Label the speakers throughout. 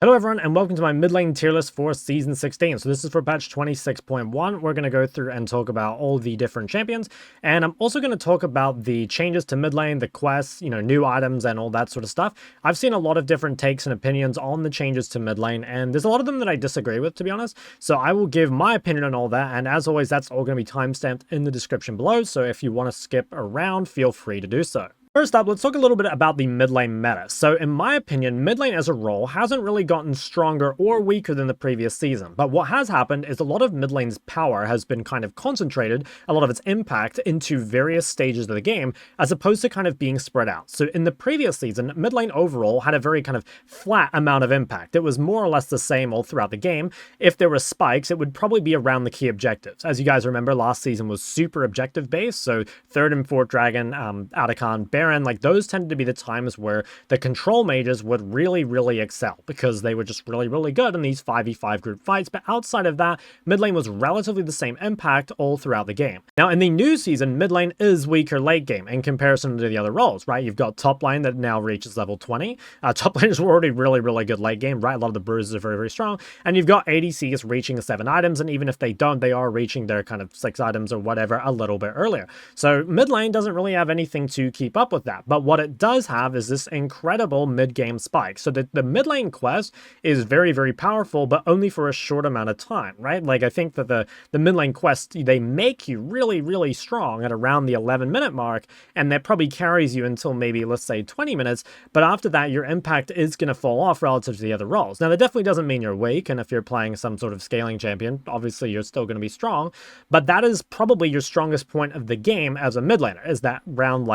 Speaker 1: Hello everyone and welcome to my mid lane tier list for season 16. So this is for patch 26.1. We're going to go through and talk about all the different champions, and I'm also going to talk about the changes to mid lane, the quests, new items and all that sort of stuff. I've seen a lot of different takes and opinions on the changes to mid lane, and there's a lot of them that I disagree with, to be honest. So I will give my opinion on all that, and as always, that's all going to be timestamped in the description below. So if you want to skip around, feel free to do so. First up, let's talk a little bit about the mid lane meta. So in my opinion, mid lane as a role hasn't really gotten stronger or weaker than the previous season. But what has happened is a lot of mid lane's power has been kind of concentrated, a lot of its impact into various stages of the game, as opposed to kind of being spread out. So in the previous season, mid lane overall had a very kind of flat amount of impact. It was more or less the same all throughout the game. If there were spikes, it would probably be around the key objectives. As you guys remember, last season was super objective based. So 3rd and 4th Dragon, Atacon, Baron, like those tended to be the times where the control mages would really excel because they were just really good in these 5v5 group fights. But outside of that, mid lane was relatively the same impact all throughout the game. Now in the new season, mid lane is weaker late game in comparison to the other roles, right? You've got top lane that now reaches level 20. Top laners were already really good late game, right? A lot of the bruisers are very strong, and you've got ADCs reaching 7 items, and even if they don't, they are reaching their kind of 6 items or whatever a little bit earlier. So mid lane doesn't really have anything to keep up with that. But what it does have is this incredible mid-game spike. So the mid lane quest is very powerful, but only for a short amount of time, right? Like I think that the mid lane quest, they make you really strong at around the 11-minute mark, and that probably carries you until maybe, let's say, 20 minutes. But after that, your impact is going to fall off relative to the other roles. Now, that definitely doesn't mean you're weak, and if you're playing some sort of scaling champion, obviously you're still going to be strong, but that is probably your strongest point of the game as a mid laner, is that round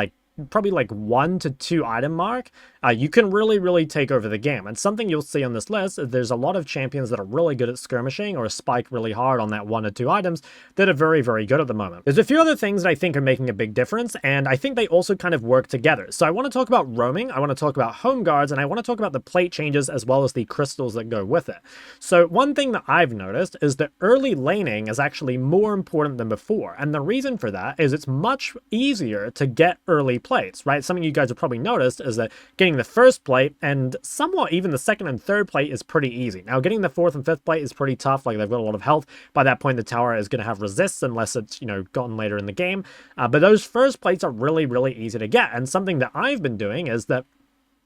Speaker 1: probably 1 to 2 item mark. You can really take over the game. And something you'll see on this list is there's a lot of champions that are really good at skirmishing or spike really hard on that 1 or 2 items that are very good at the moment. There's a few other things that I think are making a big difference, and I think they also kind of work together. So I want to talk about roaming, I want to talk about Homeguards, and I want to talk about the plate changes as well as the crystals that go with it. So one thing that I've noticed is that early laning is actually more important than before, and the reason for that is it's much easier to get early plates, right? Something you guys have probably noticed is that getting the first plate and somewhat even the 2nd and 3rd plate is pretty easy. Now getting the 4th and 5th plate is pretty tough. Like, they've got a lot of health. By that point, the tower is going to have resists unless it's, gotten later in the game. But those first plates are really easy to get. And something that I've been doing is that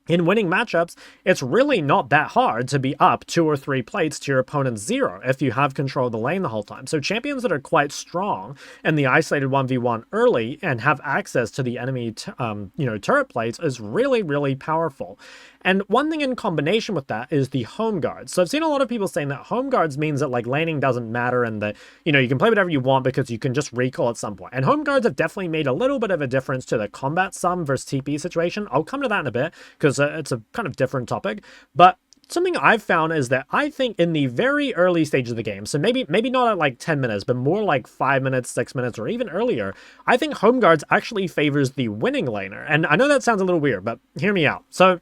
Speaker 1: in winning matchups, it's really not that hard to be up 2 or 3 plates to your opponent's 0 if you have control of the lane the whole time. So champions that are quite strong in the isolated 1v1 early and have access to the enemy, turret plates is really powerful. And one thing in combination with that is the Homeguards. So I've seen a lot of people saying that Homeguards means that laning doesn't matter and that, you can play whatever you want because you can just recall at some point. And Homeguards have definitely made a little bit of a difference to the combat sum versus TP situation. I'll come to that in a bit because it's a kind of different topic. But something I've found is that I think in the very early stages of the game, so maybe not at 10 minutes, but more like 5 minutes, 6 minutes, or even earlier, I think Homeguards actually favors the winning laner. And I know that sounds a little weird, but hear me out. So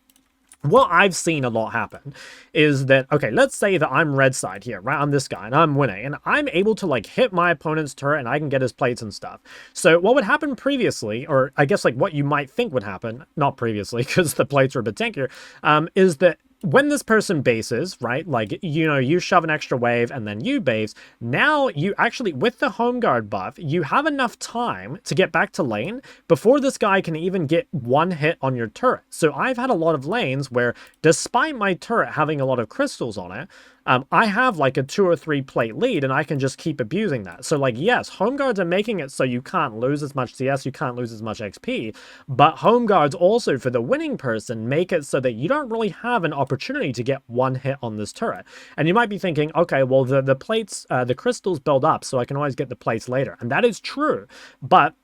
Speaker 1: what I've seen a lot happen is that, okay, let's say that I'm red side here, right? I'm this guy and I'm winning and I'm able to hit my opponent's turret and I can get his plates and stuff. So what would happen previously, or I guess what you might think would happen, not previously because the plates were a bit tankier, is that when this person bases, right, you shove an extra wave and then you base, now you actually, with the Homeguard buff, you have enough time to get back to lane before this guy can even get 1 hit on your turret. So I've had a lot of lanes where, despite my turret having a lot of crystals on it, I have a 2 or 3 plate lead and I can just keep abusing that. So yes, Homeguards are making it so you can't lose as much CS, you can't lose as much XP, but Homeguards also, for the winning person, make it so that you don't really have an opportunity to get 1 hit on this turret. And you might be thinking, okay, well the plates, the crystals build up so I can always get the plates later. And that is true, but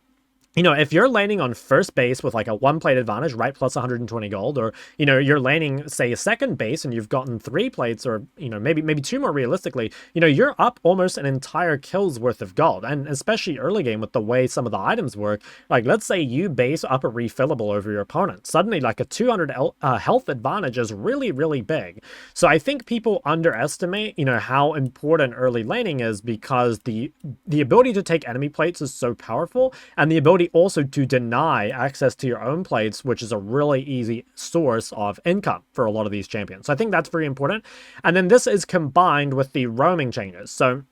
Speaker 1: if you're laning on first base with a 1 plate advantage, right, plus 120 gold, or, you're laning, say, a second base and you've gotten 3 plates or, maybe 2 more realistically, you're up almost an entire kill's worth of gold. And especially early game with the way some of the items work, let's say you base up a refillable over your opponent. Suddenly, a 200 health advantage is really big. So I think people underestimate, how important early laning is because the ability to take enemy plates is so powerful, and the ability way also to deny access to your own plates, which is a really easy source of income for a lot of these champions. So I think that's very important. And then this is combined with the roaming changes. So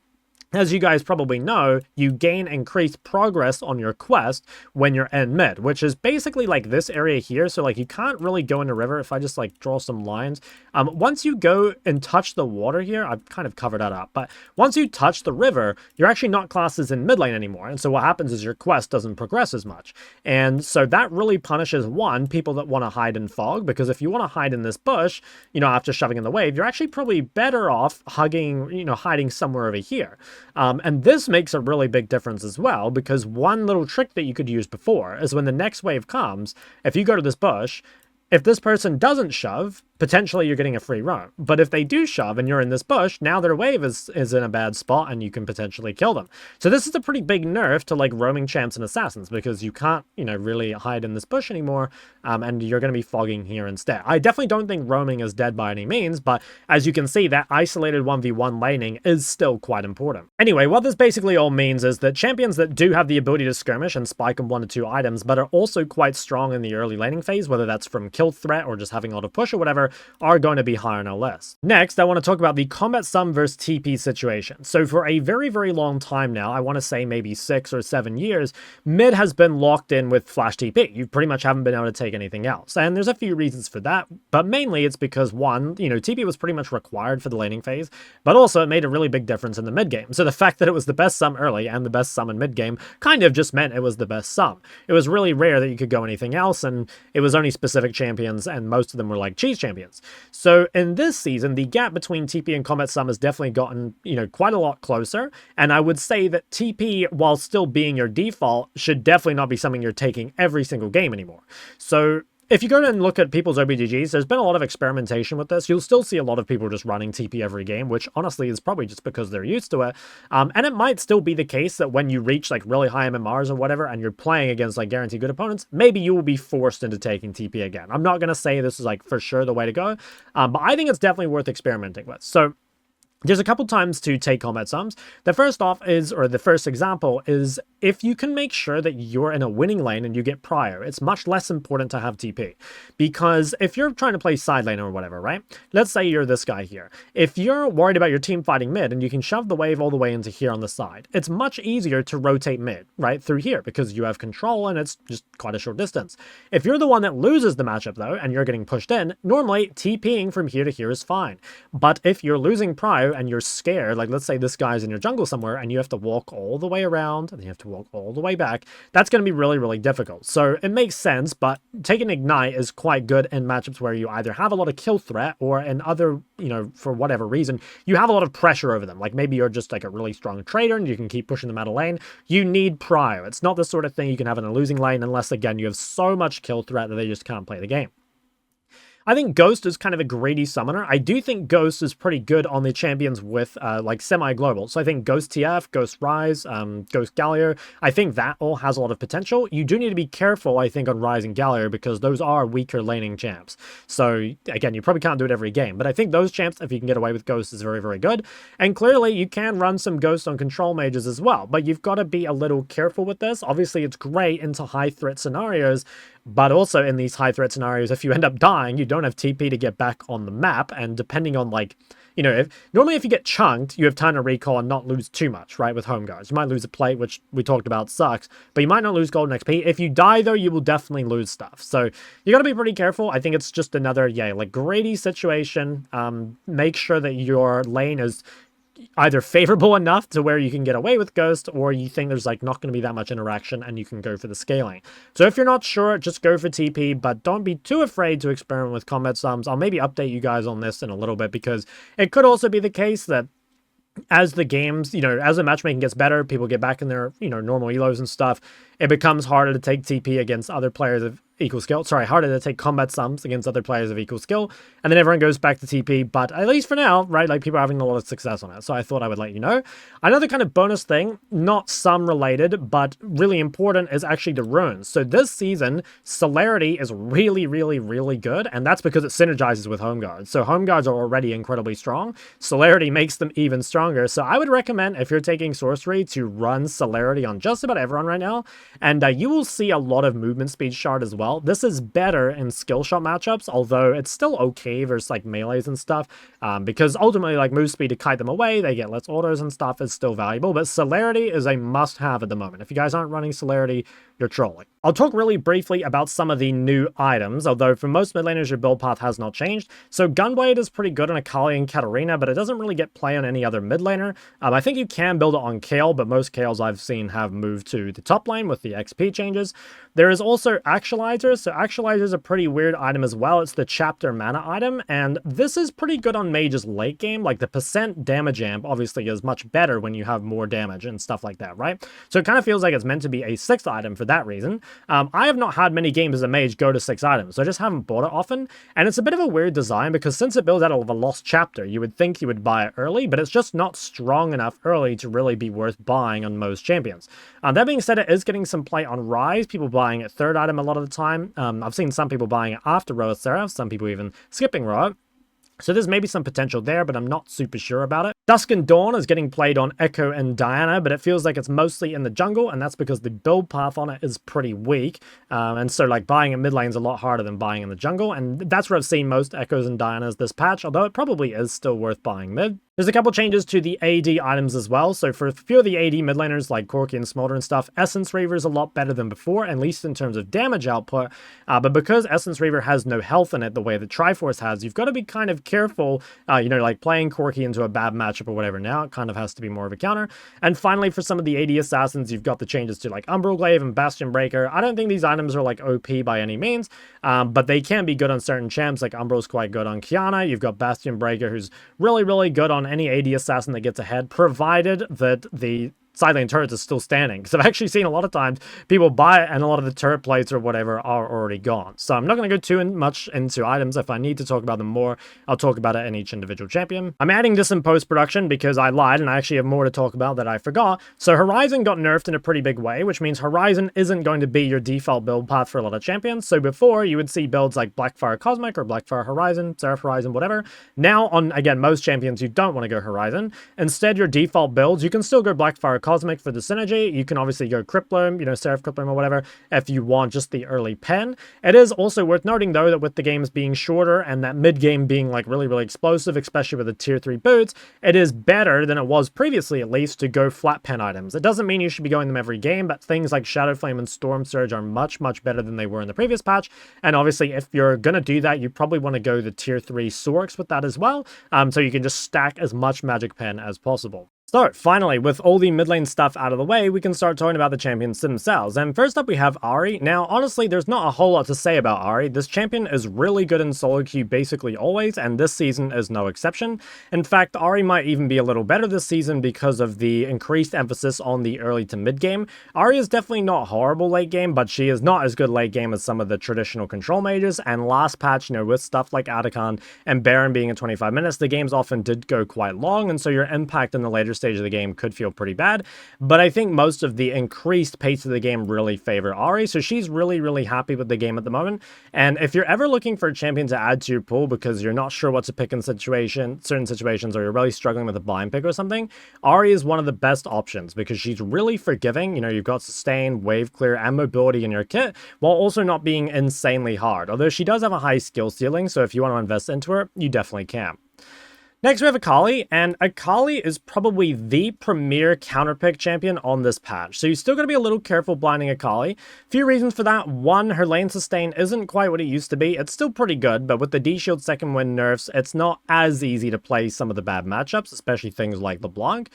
Speaker 1: as you guys probably know, you gain increased progress on your quest when you're in mid, which is basically like this area here. So like you can't really go in the river. If I just like draw some lines, once you go and touch the water here, I've kind of covered that up, but once you touch the river, you're actually not classed as in mid lane anymore. And so what happens is your quest doesn't progress as much. And so that really punishes, one, people that want to hide in fog, because if you want to hide in this bush, you know, after shoving in the wave, you're actually probably better off hugging, you know, hiding somewhere over here. And this makes a really big difference as well, because one little trick that you could use before is when the next wave comes, if you go to this bush, if this person doesn't shove, potentially you're getting a free roam. But if they do shove and you're in this bush, now their wave is in a bad spot and you can potentially kill them. So this is a pretty big nerf to like roaming champs and assassins, because you can't, you know, really hide in this bush anymore, and you're going to be fogging here instead. I definitely don't think roaming is dead by any means, but as you can see, that isolated 1v1 laning is still quite important. Anyway, what this basically all means is that champions that do have the ability to skirmish and spike on 1 or 2 items, but are also quite strong in the early laning phase, whether that's from kill threat or just having a lot of push or whatever, are going to be higher on our list. Next, I want to talk about the combat sum versus TP situation. So for a very, very long time now, I want to say maybe 6 or 7 years, mid has been locked in with flash TP. You pretty much haven't been able to take anything else. And there's a few reasons for that, but mainly it's because, one, you know, TP was pretty much required for the laning phase, but also it made a really big difference in the mid game. So the fact that it was the best sum early and the best sum in mid game kind of just meant it was the best sum. It was really rare that you could go anything else, and it was only specific champions, and most of them were like cheese champions. So in this season, the gap between TP and combat sum has definitely gotten, you know, quite a lot closer. And I would say that TP, while still being your default, should definitely not be something you're taking every single game anymore. So if you go and look at people's OBGGs, there's been a lot of experimentation with this. You'll still see a lot of people just running TP every game, which honestly is probably just because they're used to it. And it might still be the case that when you reach like really high MMRs or whatever, and you're playing against like guaranteed good opponents, maybe you will be forced into taking TP again. I'm not going to say this is like for sure the way to go, but I think it's definitely worth experimenting with. So there's a couple times to take combat sums. The first off is, or the first example is, if you can make sure that you're in a winning lane and you get prio, it's much less important to have TP. Because if you're trying to play side lane or whatever, right? Let's say you're this guy here. If you're worried about your team fighting mid and you can shove the wave all the way into here on the side, it's much easier to rotate mid, right? Through here, because you have control and it's just quite a short distance. If you're the one that loses the matchup though, and you're getting pushed in, normally TPing from here to here is fine. But if you're losing prio and you're scared, like let's say this guy's in your jungle somewhere and you have to walk all the way around and you have to walk all the way back, that's going to be really, really difficult. So it makes sense, but taking Ignite is quite good in matchups where you either have a lot of kill threat or in other, you know, for whatever reason, you have a lot of pressure over them. Like maybe you're just like a really strong trader and you can keep pushing them out of lane. You need prio. It's not the sort of thing you can have in a losing lane unless, again, you have so much kill threat that they just can't play the game. I think Ghost is kind of a greedy summoner. I do think Ghost is pretty good on the champions with like semi-global. So I think Ghost TF, Ghost Rise, Ghost Galio, I think that all has a lot of potential. You do need to be careful, I think, on Rise and Galio because those are weaker laning champs. So again, you probably can't do it every game. But I think those champs, if you can get away with Ghost, is very, very good. And clearly, you can run some Ghost on control mages as well. But you've got to be a little careful with this. Obviously, it's great into high-threat scenarios. But also in these high-threat scenarios, if you end up dying, you don't have TP to get back on the map, and depending on, like, you know, normally if you get chunked, you have time to recall and not lose too much, right, with Homeguards. You might lose a plate, which we talked about sucks, but you might not lose golden XP. If you die, though, you will definitely lose stuff. So you got to be pretty careful. I think it's just another, yeah, like, greedy situation. Make sure that your lane is either favorable enough to where you can get away with Ghost, or you think there's like not going to be that much interaction and you can go for the scaling. So if you're not sure, just go for TP, but don't be too afraid to experiment with combat sums. I'll maybe update you guys on this in a little bit, because it could also be the case that as the games, you know, as the matchmaking gets better, people get back in their, you know, normal elos and stuff, it becomes harder to take TP against other players equal skill. Sorry, harder to take combat sums against other players of equal skill. And then everyone goes back to TP. But at least for now, right, like people are having a lot of success on it. So I thought I would let you know. Another kind of bonus thing, not sum related, but really important, is actually the runes. So this season, Celerity is really, really, really good. And that's because it synergizes with Homeguards. So Homeguards are already incredibly strong. Celerity makes them even stronger. So I would recommend, if you're taking sorcery, to run Celerity on just about everyone right now. And you will see a lot of movement speed shard as well. This is better in skill shot matchups, although it's still okay versus like melees and stuff, because ultimately like move speed to kite them away, they get less autos and stuff, is still valuable. But Celerity is a must-have at the moment. If you guys aren't running Celerity, you're trolling. I'll talk really briefly about some of the new items, although for most mid laners, your build path has not changed. So Gunblade is pretty good on Akali and Katarina, but it doesn't really get play on any other mid laner. I think you can build it on Kayle, but most Kayles I've seen have moved to the top lane with the XP changes. There is also Actualizer. So Actualizer is a pretty weird item as well. It's the chapter mana item, and this is pretty good on mages late game. Like the percent damage amp obviously is much better when you have more damage and stuff like that, right? So it kind of feels like it's meant to be a 6th item for that reason. I have not had many games as a mage go to 6 items, so I just haven't bought it often. And it's a bit of a weird design because since it builds out of a lost chapter, you would think you would buy it early, but it's just not strong enough early to really be worth buying on most champions. That being said, it is getting some play on Rise, people buying it 3rd item a lot of the time. I've seen some people buying it after Roa Seraph, some people even skipping Roa. So there's maybe some potential there, but I'm not super sure about it. Dusk and Dawn is getting played on Ekko and Diana, but it feels like it's mostly in the jungle, and that's because the build path on it is pretty weak. And so like buying in mid lane is a lot harder than buying in the jungle, and that's where I've seen most Echoes and Dianas this patch, although it probably is still worth buying mid. There's a couple changes to the AD items as well. So for a few of the AD mid laners like Corki and Smolder and stuff, Essence Reaver is a lot better than before, at least in terms of damage output. But because Essence Reaver has no health in it the way that Triforce has, you've got to be kind of careful, you know, like playing Corki into a bad matchup or whatever. Now it kind of has to be more of a counter. And finally, for some of the AD assassins, you've got the changes to like Umbral Glaive and Bastion Breaker. I don't think these items are like OP by any means, but they can be good on certain champs. Like Umbral's quite good on Qiyana. You've got Bastion Breaker, who's really, really good on any AD assassin that gets ahead, provided that the side lane turrets is still standing. Because I've actually seen a lot of times people buy it and a lot of the turret plates or whatever are already gone. So I'm not going to go too much into items. If I need to talk about them more, I'll talk about it in each individual champion. I'm adding this in post-production because I lied and I actually have more to talk about that I forgot. So Horizon got nerfed in a pretty big way, which means Horizon isn't going to be your default build path for a lot of champions. So before, you would see builds like Blackfire Cosmic or Blackfire Horizon, Seraph Horizon, whatever. Now on, again, most champions, you don't want to go Horizon. Instead, your default builds, you can still go Blackfire Cosmic for the synergy. You can obviously go Crippler, you know, Seraph Crippler or whatever, if you want just the early pen. It is also worth noting, though, that with the games being shorter and that mid-game being, like, really, really explosive, especially with the Tier 3 boots, it is better than it was previously, at least, to go flat pen items. It doesn't mean you should be going them every game, but things like Shadow Flame and Storm Surge are much, much better than they were in the previous patch. And obviously, if you're going to do that, you probably want to go the Tier 3 Sorks with that as well, so you can just stack as much magic pen as possible. So, finally, with all the mid lane stuff out of the way, we can start talking about the champions themselves. And first up, we have Ahri. Now, honestly, there's not a whole lot to say about Ahri. This champion is really good in solo queue basically always, and this season is no exception. In fact, Ahri might even be a little better this season because of the increased emphasis on the early to mid game. Ahri is definitely not horrible late game, but she is not as good late game as some of the traditional control mages. And last patch, you know, with stuff like Atakan and Baron being at 25 minutes, the games often did go quite long, and so your impact in the later stage of the game could feel pretty bad, but I think most of the increased pace of the game really favor Ahri, so she's really, really happy with the game at the moment. And if you're ever looking for a champion to add to your pool because you're not sure what to pick in certain situations, or you're really struggling with a blind pick or something, Ahri is one of the best options because she's really forgiving. You know, you've got sustain, wave clear, and mobility in your kit, while also not being insanely hard, although she does have a high skill ceiling, so if you want to invest into her, you definitely can. Next, we have Akali, and Akali is probably the premier counterpick champion on this patch, so you're still going to be a little careful blinding Akali. Few reasons for that. One, her lane sustain isn't quite what it used to be. It's still pretty good, but with the D-Shield second wind nerfs, it's not as easy to play some of the bad matchups, especially things like LeBlanc.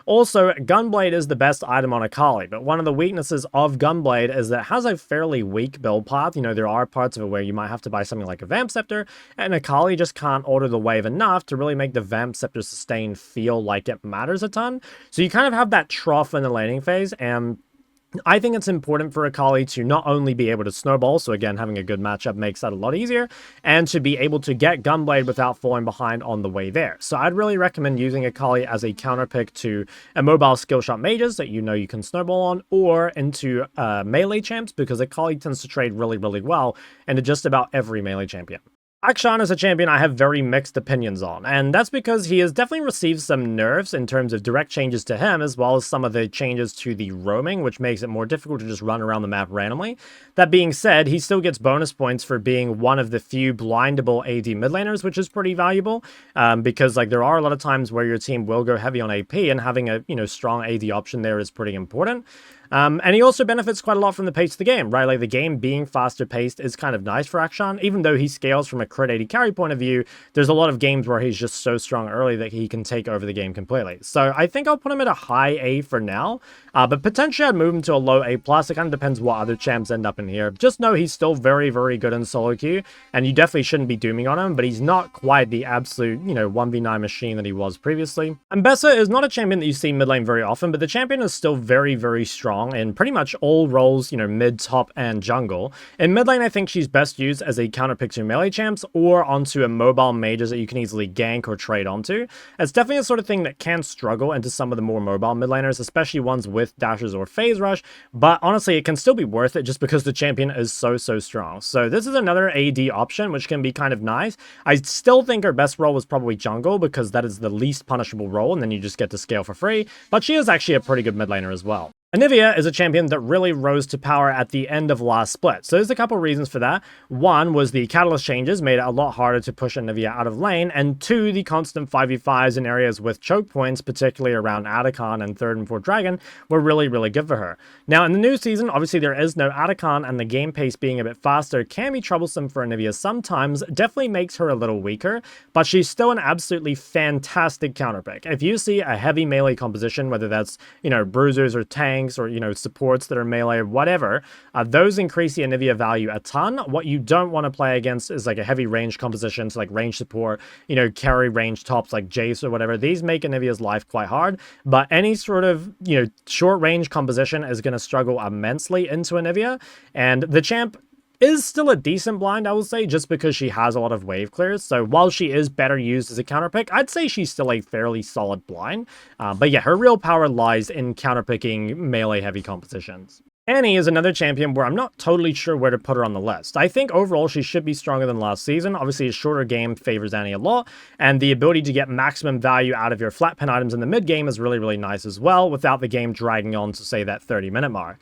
Speaker 1: Also, Gunblade is the best item on Akali, but one of the weaknesses of Gunblade is that it has a fairly weak build path. You know, there are parts of it where you might have to buy something like a Vamp Scepter, and Akali just can't order the wave enough to really make the Vamp Scepter sustain feel like it matters a ton. So you kind of have that trough in the laning phase, and I think it's important for Akali to not only be able to snowball, so again, having a good matchup makes that a lot easier, and to be able to get Gunblade without falling behind on the way there. So I'd really recommend using Akali as a counter pick to immobile skill shot mages that you know you can snowball on, or into melee champs, because Akali tends to trade really, really well into just about every melee champion. Akshan is a champion I have very mixed opinions on, and that's because he has definitely received some nerfs in terms of direct changes to him, as well as some of the changes to the roaming, which makes it more difficult to just run around the map randomly. That being said, he still gets bonus points for being one of the few blindable AD mid laners, which is pretty valuable, because like there are a lot of times where your team will go heavy on AP, and having a strong AD option there is pretty important. And he also benefits quite a lot from the pace of the game, right? Like the game being faster paced is kind of nice for Akshan. Even though he scales from a crit 80 carry point of view, there's a lot of games where he's just so strong early that he can take over the game completely. So I think I'll put him at a high A for now, but potentially I'd move him to a low A+. It kind of depends what other champs end up in here. Just know he's still very, very good in solo queue, and you definitely shouldn't be dooming on him, but he's not quite the absolute, 1v9 machine that he was previously. Ambessa is not a champion that you see mid lane very often, but the champion is still very, very strong in pretty much all roles, mid, top, and jungle. In mid lane, I think she's best used as a counter pick to melee champs or onto immobile mages that you can easily gank or trade onto. It's definitely a sort of thing that can struggle into some of the more mobile mid laners, especially ones with dashes or phase rush, but honestly, it can still be worth it just because the champion is so strong. So this is another AD option, which can be kind of nice. I still think her best role was probably jungle because that is the least punishable role, and then you just get to scale for free, but she is actually a pretty good mid laner as well. Anivia is a champion that really rose to power at the end of last split, so there's a couple reasons for that. One was the catalyst changes made it a lot harder to push Anivia out of lane, and two, the constant 5v5s in areas with choke points, particularly around Atacon and 3rd and 4th Dragon, were really, really good for her. Now, in the new season, obviously there is no Atacon, and the game pace being a bit faster can be troublesome for Anivia sometimes, definitely makes her a little weaker, but she's still an absolutely fantastic counterpick. If you see a heavy melee composition, whether that's, bruisers or tanks, or supports that are melee, whatever, those increase the Anivia value a ton. What you don't want to play against is like a heavy range composition, so like range support, carry range tops like Jayce or whatever. These make Anivia's life quite hard, but any sort of short range composition is going to struggle immensely into Anivia, and the champ is still a decent blind, I will say, just because she has a lot of wave clears. So while she is better used as a counterpick, I'd say she's still a fairly solid blind. But yeah, her real power lies in counterpicking melee-heavy compositions. Annie is another champion where I'm not totally sure where to put her on the list. I think overall she should be stronger than last season. Obviously, a shorter game favors Annie a lot, and the ability to get maximum value out of your flat pen items in the mid game is really, really nice as well, without the game dragging on to, say, that 30-minute mark.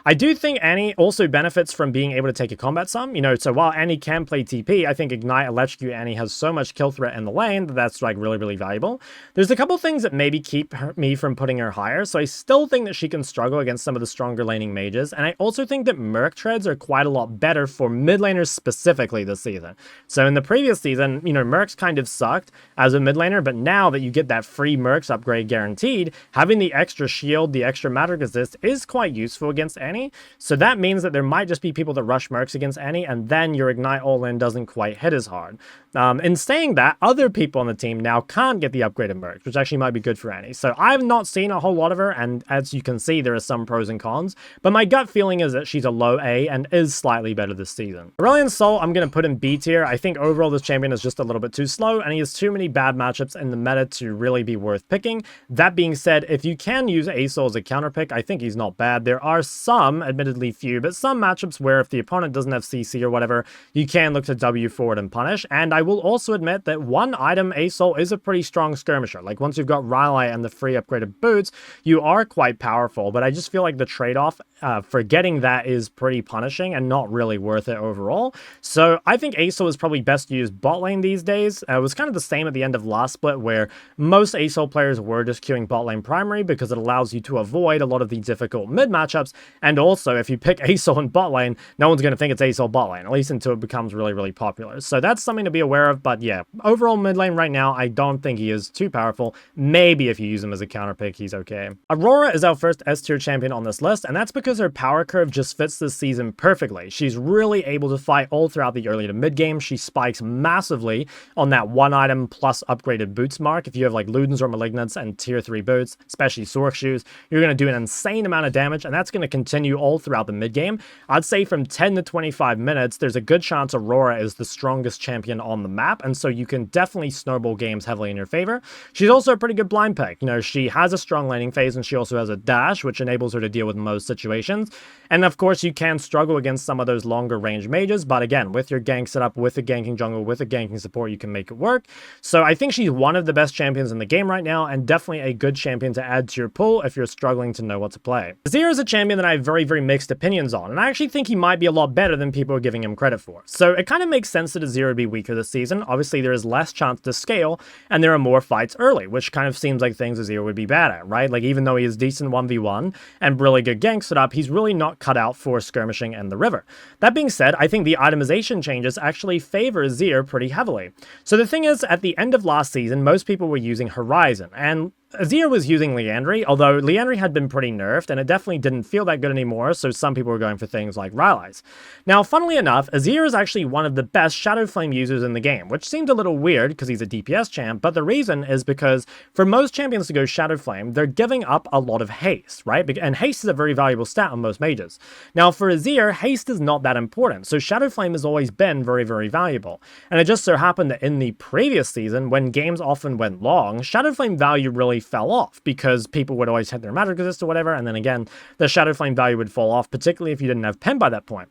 Speaker 1: I do think Annie also benefits from being able to take a combat sum. So while Annie can play TP, I think Ignite Electrocute Annie has so much kill threat in the lane that's like really, really valuable. There's a couple things that maybe keep me from putting her higher, so I still think that she can struggle against some of the stronger laning mages, and I also think that Merc treads are quite a lot better for mid laners specifically this season. So in the previous season, Mercs kind of sucked as a mid laner, but now that you get that free Mercs upgrade guaranteed, having the extra shield, the extra magic resist is quite useful against Annie. So that means that there might just be people that rush Mercs against Annie, and then your Ignite all-in doesn't quite hit as hard. In saying that, other people on the team now can't get the upgraded Mercs, which actually might be good for Annie. So I've not seen a whole lot of her, and as you can see, there are some pros and cons, but my gut feeling is that she's a low A and is slightly better this season. Aurelion Sol, I'm going to put in B tier. I think overall this champion is just a little bit too slow, and he has too many bad matchups in the meta to really be worth picking. That being said, if you can use A-Sol as a counter pick, I think he's not bad. There are some, admittedly few, but some matchups where if the opponent doesn't have CC or whatever, you can look to W forward and punish. And I will also admit that one item A-Sol is a pretty strong skirmisher. Like once you've got Rylai and the free upgraded boots, you are quite powerful, but I just feel like the trade-off for getting that is pretty punishing and not really worth it overall. So I think A-Sol is probably best used bot lane these days. It was kind of the same at the end of last split where most A-Sol players were just queuing bot lane primary because it allows you to avoid a lot of the difficult mid matchups, and also if you pick A-Sol in bot lane, no one's going to think it's A-Sol bot lane, at least until it becomes really, really popular. So that's something to be aware of, but yeah, overall mid lane right now, I don't think he is too powerful. Maybe if you use him as a counter pick, he's okay. Aurora is our first S tier champion on this list, and that's because because her power curve just fits this season perfectly. She's really able to fight all throughout the early to mid game. She spikes massively on that 1 item plus upgraded boots mark. If you have like Ludens or Malignants and tier 3 boots, especially Sork shoes, you're going to do an insane amount of damage, and that's going to continue all throughout the mid game. I'd say from 10 to 25 minutes, there's a good chance Aurora is the strongest champion on the map, and so you can definitely snowball games heavily in your favor. She's also a pretty good blind pick. You know, she has a strong laning phase, and she also has a dash, which enables her to deal with most situations. And of course, you can struggle against some of those longer range mages, but again, with your gank setup, with a ganking jungle, with a ganking support, you can make it work. So I think she's one of the best champions in the game right now, and definitely a good champion to add to your pool if you're struggling to know what to play. Azir is a champion that I have very, very mixed opinions on, and I actually think he might be a lot better than people are giving him credit for. So it kind of makes sense that Azir would be weaker this season. Obviously, there is less chance to scale, and there are more fights early, which kind of seems like things Azir would be bad at, right? Like, even though he is decent 1v1 and really good gank setup, he's really not cut out for skirmishing in the river. That being said, I think the itemization changes actually favor Azir pretty heavily. So the thing is, at the end of last season, most people were using Horizon, and Azir was using Liandry, although Liandry had been pretty nerfed, and it definitely didn't feel that good anymore, so some people were going for things like Rylai's. Now, funnily enough, Azir is actually one of the best Shadow Flame users in the game, which seemed a little weird because he's a DPS champ, but the reason is because for most champions to go Shadow Flame, they're giving up a lot of haste, right? And haste is a very valuable stat on most mages. Now, for Azir, haste is not that important, so Shadow Flame has always been very, very valuable. And it just so happened that in the previous season, when games often went long, Shadow Flame value really fell off because people would always hit their magic resist or whatever, and then again, the Shadow Flame value would fall off, particularly if you didn't have pen by that point.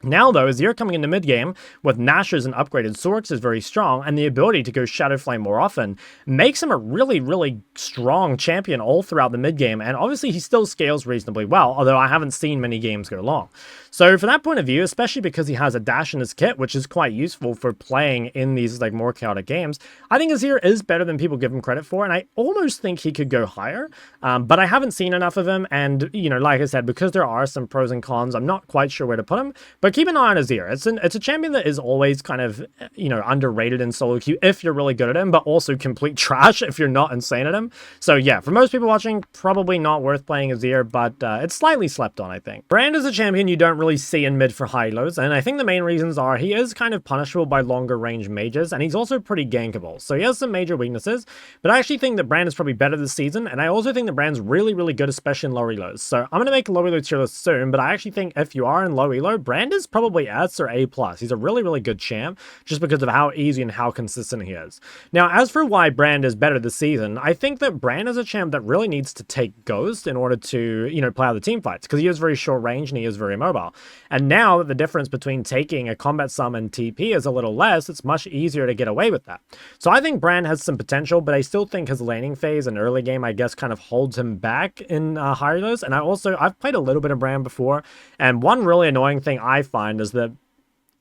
Speaker 1: Now, though, Azir coming into mid-game with Nashers and upgraded Sorks is very strong, and the ability to go Shadow Flame more often makes him a really, really strong champion all throughout the mid-game, and obviously he still scales reasonably well, although I haven't seen many games go long. So from that point of view, especially because he has a dash in his kit, which is quite useful for playing in these like more chaotic games, I think Azir is better than people give him credit for, and I almost think he could go higher, but I haven't seen enough of him, and, you know, like I said, because there are some pros and cons, I'm not quite sure where to put him, but keep an eye on Azir. It's a champion that is always kind of, you know, underrated in solo queue if you're really good at him, but also complete trash if you're not insane at him. So yeah, for most people watching, probably not worth playing Azir, but it's slightly slept on, I think. Brand is a champion you don't really see in mid for high lows, and I think the main reasons are he is kind of punishable by longer range mages, and he's also pretty gankable. So he has some major weaknesses, but I actually think that Brand is probably better this season, and I also think that Brand's really, really good, especially in low elos. So I'm going to make a low elo tier list soon, but I actually think if you are in low elo, Brand is probably S or A+. He's a really, really good champ, just because of how easy and how consistent he is. Now, as for why Brand is better this season, I think that Brand is a champ that really needs to take Ghost in order to, you know, play out the team fights, because he is very short range and he is very mobile. And now that the difference between taking a combat sum and TP is a little less, it's much easier to get away with that. So I think Brand has some potential, but I still think his laning phase and early game, I guess, kind of holds him back in higher lows. And I've played a little bit of Brand before, and one really annoying thing I find is that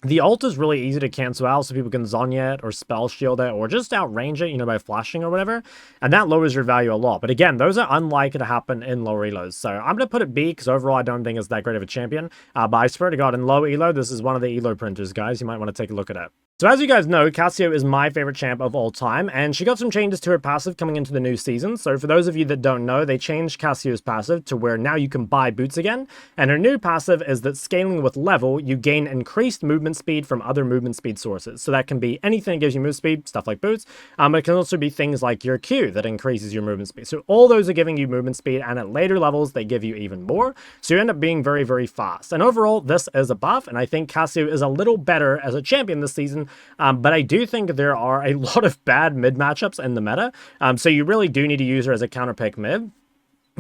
Speaker 1: the ult is really easy to cancel out, so people can Zonya it or spell shield it or just outrange it, you know, by flashing or whatever, and that lowers your value a lot. But again, those are unlikely to happen in low elos, so I'm going to put it B because overall I don't think it's that great of a champion, but I swear to God, in low elo, this is one of the elo printers, guys. You might want to take a look at it. So as you guys know, Cassio is my favorite champ of all time, and she got some changes to her passive coming into the new season. So for those of you that don't know, they changed Cassio's passive to where now you can buy boots again, and her new passive is that scaling with level, you gain increased movement speed from other movement speed sources. So that can be anything that gives you move speed, stuff like boots, but it can also be things like your Q that increases your movement speed. So all those are giving you movement speed, and at later levels, they give you even more. So you end up being very, very fast. And overall, this is a buff, and I think Cassio is a little better as a champion this season, but I do think there are a lot of bad mid matchups in the meta, so you really do need to use her as a counter pick mid.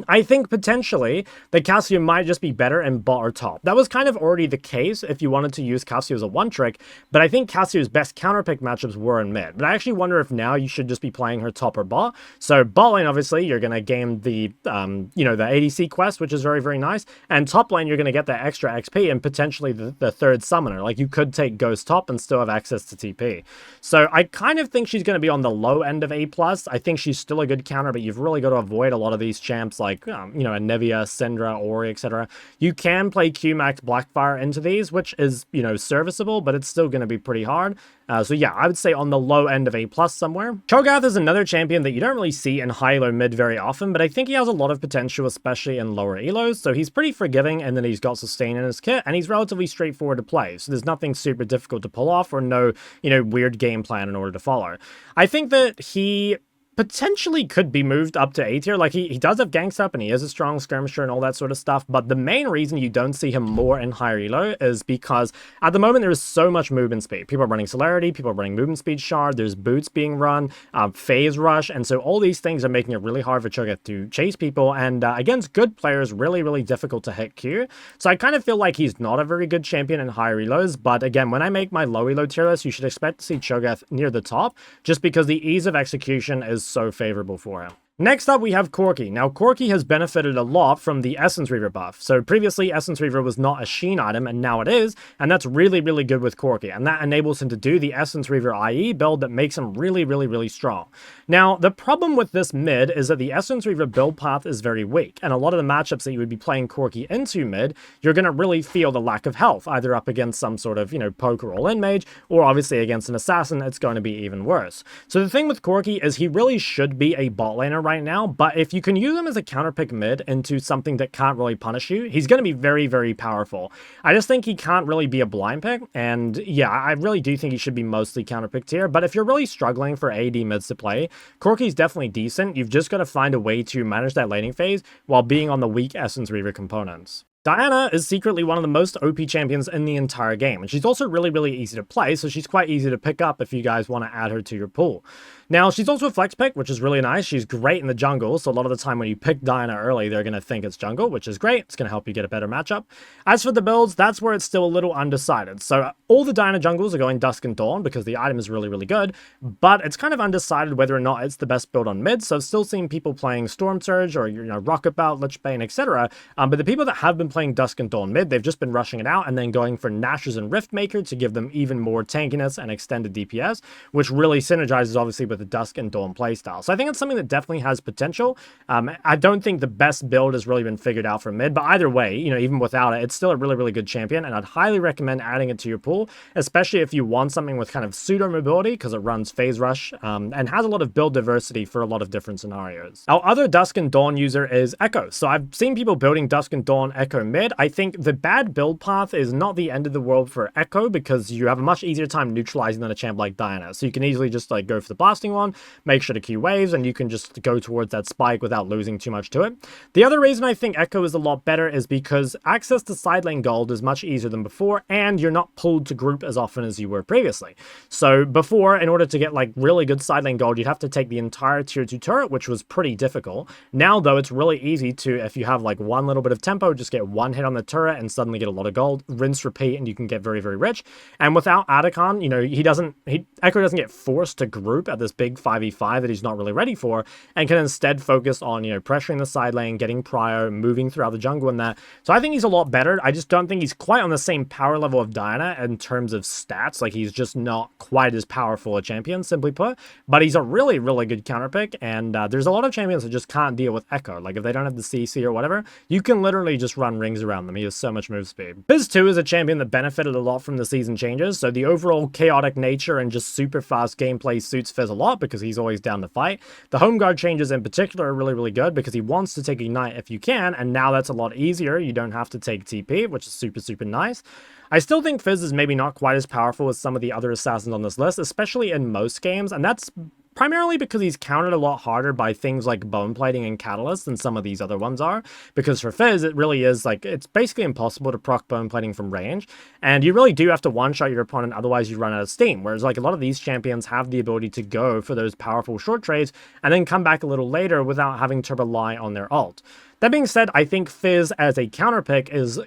Speaker 1: I think potentially that Cassio might just be better in bot or top. That was kind of already the case if you wanted to use Cassio as a one trick, but I think Cassio's best counterpick matchups were in mid. But I actually wonder if now you should just be playing her top or bot. So bot lane, obviously, you're going to gain the, you know, the ADC quest, which is very, very nice. And top lane, you're going to get the extra XP and potentially the third summoner. Like, you could take Ghost top and still have access to TP. So I kind of think she's going to be on the low end of A+. I think she's still a good counter, but you've really got to avoid a lot of these champs like, you know, Anivia, Syndra, Ori, etc. You can play Q-Max Blackfire into these, which is, you know, serviceable, but it's still going to be pretty hard. So yeah, I would say on the low end of A+ somewhere. Cho'Gath is another champion that you don't really see in high-low mid very often, but I think he has a lot of potential, especially in lower elos, so he's pretty forgiving, and then he's got sustain in his kit, and he's relatively straightforward to play, so there's nothing super difficult to pull off or no, you know, weird game plan in order to follow. I think that he potentially could be moved up to A tier. Like, he does have ganks up and he is a strong skirmisher and all that sort of stuff, but the main reason you don't see him more in higher elo is because at the moment there is so much movement speed. People are running Celerity, people are running movement speed shard, there's boots being run, phase rush, and so all these things are making it really hard for Cho'Gath to chase people, and against good players, really difficult to hit Q. So I kind of feel like he's not a very good champion in higher elos, but again, when I make my low elo tier list, you should expect to see Cho'Gath near the top, just because the ease of execution is so favorable for him. Next up, we have Corki. Now, Corki has benefited a lot from the Essence Reaver buff. So previously, Essence Reaver was not a Sheen item, and now it is, and that's really good with Corki, and that enables him to do the Essence Reaver IE build that makes him really strong. Now, the problem with this mid is that the Essence Reaver build path is very weak, and a lot of the matchups that you would be playing Corki into mid, you're going to really feel the lack of health, either up against some sort of, you know, poke or all-in mage, or obviously against an assassin, it's going to be even worse. So the thing with Corki is he really should be a bot laner right now, but if you can use him as a counterpick mid into something that can't really punish you, he's going to be very powerful. I just think he can't really be a blind pick, and yeah, I really do think he should be mostly counterpicked here, but if you're really struggling for AD mids to play, Corki's definitely decent. You've just got to find a way to manage that laning phase while being on the weak Essence Reaver components. Diana is secretly one of the most OP champions in the entire game, and she's also really easy to play, so she's quite easy to pick up if you guys want to add her to your pool. Now, she's also a flex pick, which is really nice. She's great in the jungle, so a lot of the time when you pick Diana early, they're going to think it's jungle, which is great. It's going to help you get a better matchup. As for the builds, that's where it's still a little undecided. So all the Diana jungles are going Dusk and Dawn because the item is really good, but it's kind of undecided whether or not it's the best build on mid, so I've still seen people playing Storm Surge or, you know, Rocket Bout, Lich Bane, etc. But the people that have been playing Dusk and Dawn mid, they've just been rushing it out and then going for Nashers and Riftmaker to give them even more tankiness and extended DPS, which really synergizes obviously with the Dusk and Dawn playstyle. So I think it's something that definitely has potential. I don't think the best build has really been figured out for mid, but either way, you know, even without it, it's still a really good champion, and I'd highly recommend adding it to your pool, especially if you want something with kind of pseudo mobility, because it runs phase rush and has a lot of build diversity for a lot of different scenarios. Our other Dusk and Dawn user is Ekko. So I've seen people building Dusk and Dawn Ekko mid. I think the bad build path is not the end of the world for Ekko, because you have a much easier time neutralizing than a champ like Diana. So you can easily just like go for the blasting one, make sure to Q waves, and you can just go towards that spike without losing too much to it. The other reason I think Ekko is a lot better is because access to side lane gold is much easier than before, and you're not pulled to group as often as you were previously. So before, in order to get like really good side lane gold, you'd have to take the entire tier 2 turret, which was pretty difficult. Now though, it's really easy to, if you have like one little bit of tempo, just get one hit on the turret and suddenly get a lot of gold, rinse, repeat, and you can get very rich. And without Adakon, you know, Ekko doesn't get forced to group at this big 5v5 that he's not really ready for, and can instead focus on, you know, pressuring the side lane, getting prio, moving throughout the jungle and that. So I think he's a lot better. I just don't think he's quite on the same power level of Diana in terms of stats. Like, he's just not quite as powerful a champion, simply put, but he's a really good counter pick, and there's a lot of champions that just can't deal with Ekko. Like, if they don't have the CC or whatever, you can literally just run rings around them. He has so much move speed. Fizz 2 is a champion that benefited a lot from the season changes, so the overall chaotic nature and just super fast gameplay suits Fizz a lot because he's always down to fight. The Homeguard changes in particular are really good because he wants to take Ignite if you can, and now that's a lot easier. You don't have to take TP, which is super nice. I still think Fizz is maybe not quite as powerful as some of the other assassins on this list, especially in most games, and that's primarily because he's countered a lot harder by things like bone plating and catalyst than some of these other ones are. Because for Fizz, it really is like, it's basically impossible to proc bone plating from range, and you really do have to one-shot your opponent, otherwise you run out of steam. Whereas like a lot of these champions have the ability to go for those powerful short trades and then come back a little later without having to rely on their ult. That being said, I think Fizz as a counter pick is,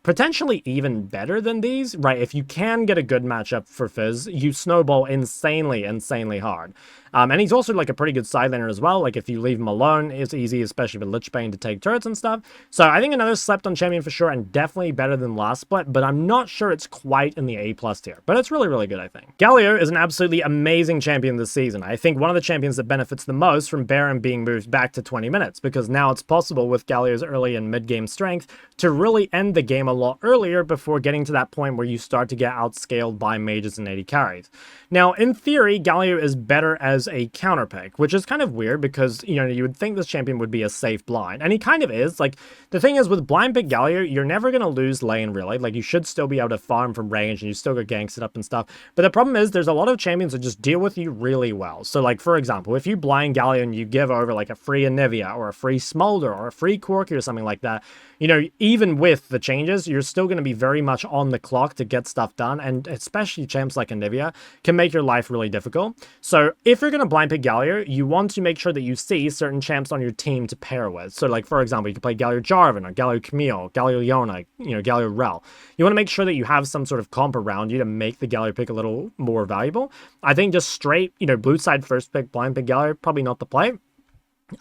Speaker 1: potentially even better than these, right? If you can get a good matchup for Fizz, you snowball insanely, insanely hard. And he's also like a pretty good side laner as well. Like if you leave him alone, it's easy, especially with Lich Bane, to take turrets and stuff. So I think another slept on champion for sure, and definitely better than last split, but I'm not sure it's quite in the A+ tier. But it's really, really good, I think. Galio is an absolutely amazing champion this season. I think one of the champions that benefits the most from Baron being moved back to 20 minutes, because now it's possible with Galio's early and mid-game strength to really end the game a lot earlier before getting to that point where you start to get outscaled by mages and AD carries. Now, in theory, Galio is better as a counter pick, which is kind of weird because, you would think this champion would be a safe blind, and he kind of is. Like, the thing is, with blind pick Galio, you're never going to lose lane, really. Like, you should still be able to farm from range, and you still get ganks it up and stuff. But the problem is, there's a lot of champions that just deal with you really well. So, like, for example, if you blind Galio and you give over, like, a free Anivia, or a free Smolder, or a free Corki, or something like that, even with the changes, you're still going to be very much on the clock to get stuff done, and especially champs like Anivia can make your life really difficult. So if you're going to blind pick Galio, you want to make sure that you see certain champs on your team to pair with. So like, for example, you can play Galio Jarvan, or Galio Camille, Galio Yona, Galio Rel. You want to make sure that you have some sort of comp around you to make the Galio pick a little more valuable. I think just straight, blue side first pick, blind pick Galio, probably not the play.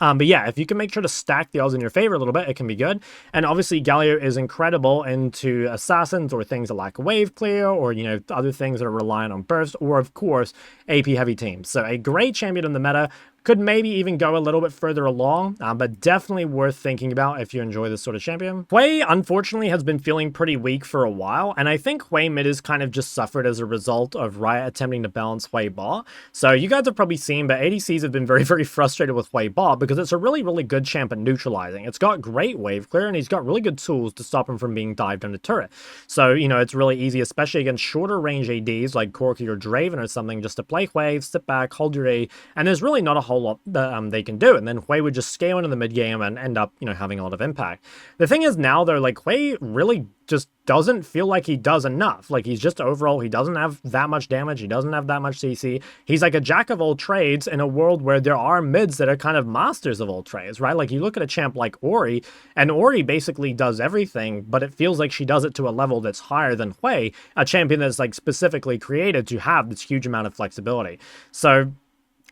Speaker 1: But yeah, if you can make sure to stack the odds in your favor a little bit, it can be good. And obviously, Galio is incredible into assassins or things that lack wave clear, or, other things that are reliant on burst, or, of course, AP heavy teams. So a great champion in the meta. Could maybe even go a little bit further along, but definitely worth thinking about if you enjoy this sort of champion. Hwei, unfortunately, has been feeling pretty weak for a while, and I think Hwei mid has kind of just suffered as a result of Riot attempting to balance Hwei bot. So you guys have probably seen, but ADCs have been very, very frustrated with Hwei bot because it's a really, really good champ at neutralizing. It's got great wave clear, and he's got really good tools to stop him from being dived on the turret. So, it's really easy, especially against shorter range ADs like Corki or Draven or something, just to play Hwei, sit back, hold your A, and there's really not a whole lot that they can do, and then Hwei would just scale into the mid game and end up, having a lot of impact. The thing is now, though, like, Hwei really just doesn't feel like he does enough. Like, he's just overall, he doesn't have that much damage, he doesn't have that much CC. He's like a jack of all trades in a world where there are mids that are kind of masters of all trades, right? Like, you look at a champ like Ori, and Ori basically does everything, but it feels like she does it to a level that's higher than Hwei, a champion that's like specifically created to have this huge amount of flexibility. So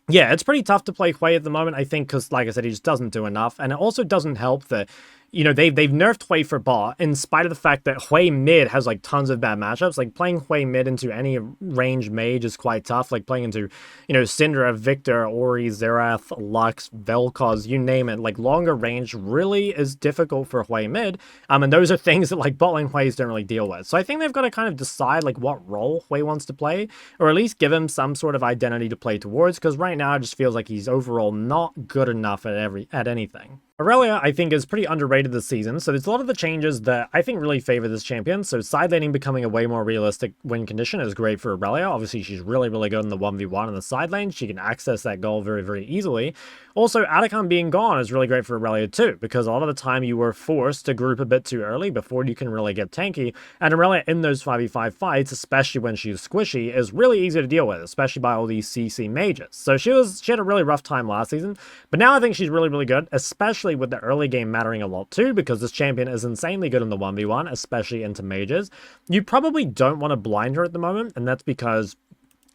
Speaker 1: yeah, it's pretty tough to play Hwei at the moment, I think, because, like I said, he just doesn't do enough. And it also doesn't help that, they've nerfed Hwei for bot, in spite of the fact that Hwei mid has, like, tons of bad matchups. Like, playing Hwei mid into any range mage is quite tough. Like, playing into, Syndra, Victor, Ori, Xerath, Lux, Vel'Koz, you name it. Like, longer range really is difficult for Hwei mid. And those are things that, like, bot lane Hweis don't really deal with. So I think they've got to kind of decide, like, what role Hwei wants to play, or at least give him some sort of identity to play towards, because right now it just feels like he's overall not good enough at anything. Aurelia, I think, is pretty underrated this season, so there's a lot of the changes that I think really favor this champion. So side laning becoming a way more realistic win condition is great for Aurelia. Obviously, she's really, really good in the 1v1 in the side lane. She can access that goal very, very easily. Also, Atacon being gone is really great for Aurelia too, because a lot of the time you were forced to group a bit too early before you can really get tanky, and Aurelia in those 5v5 fights, especially when she's squishy, is really easy to deal with, especially by all these CC mages. So she had a really rough time last season, but now I think she's really, really good, especially with the early game mattering a lot too, because this champion is insanely good in the 1v1, especially into mages. You probably don't want to blind her at the moment, and that's because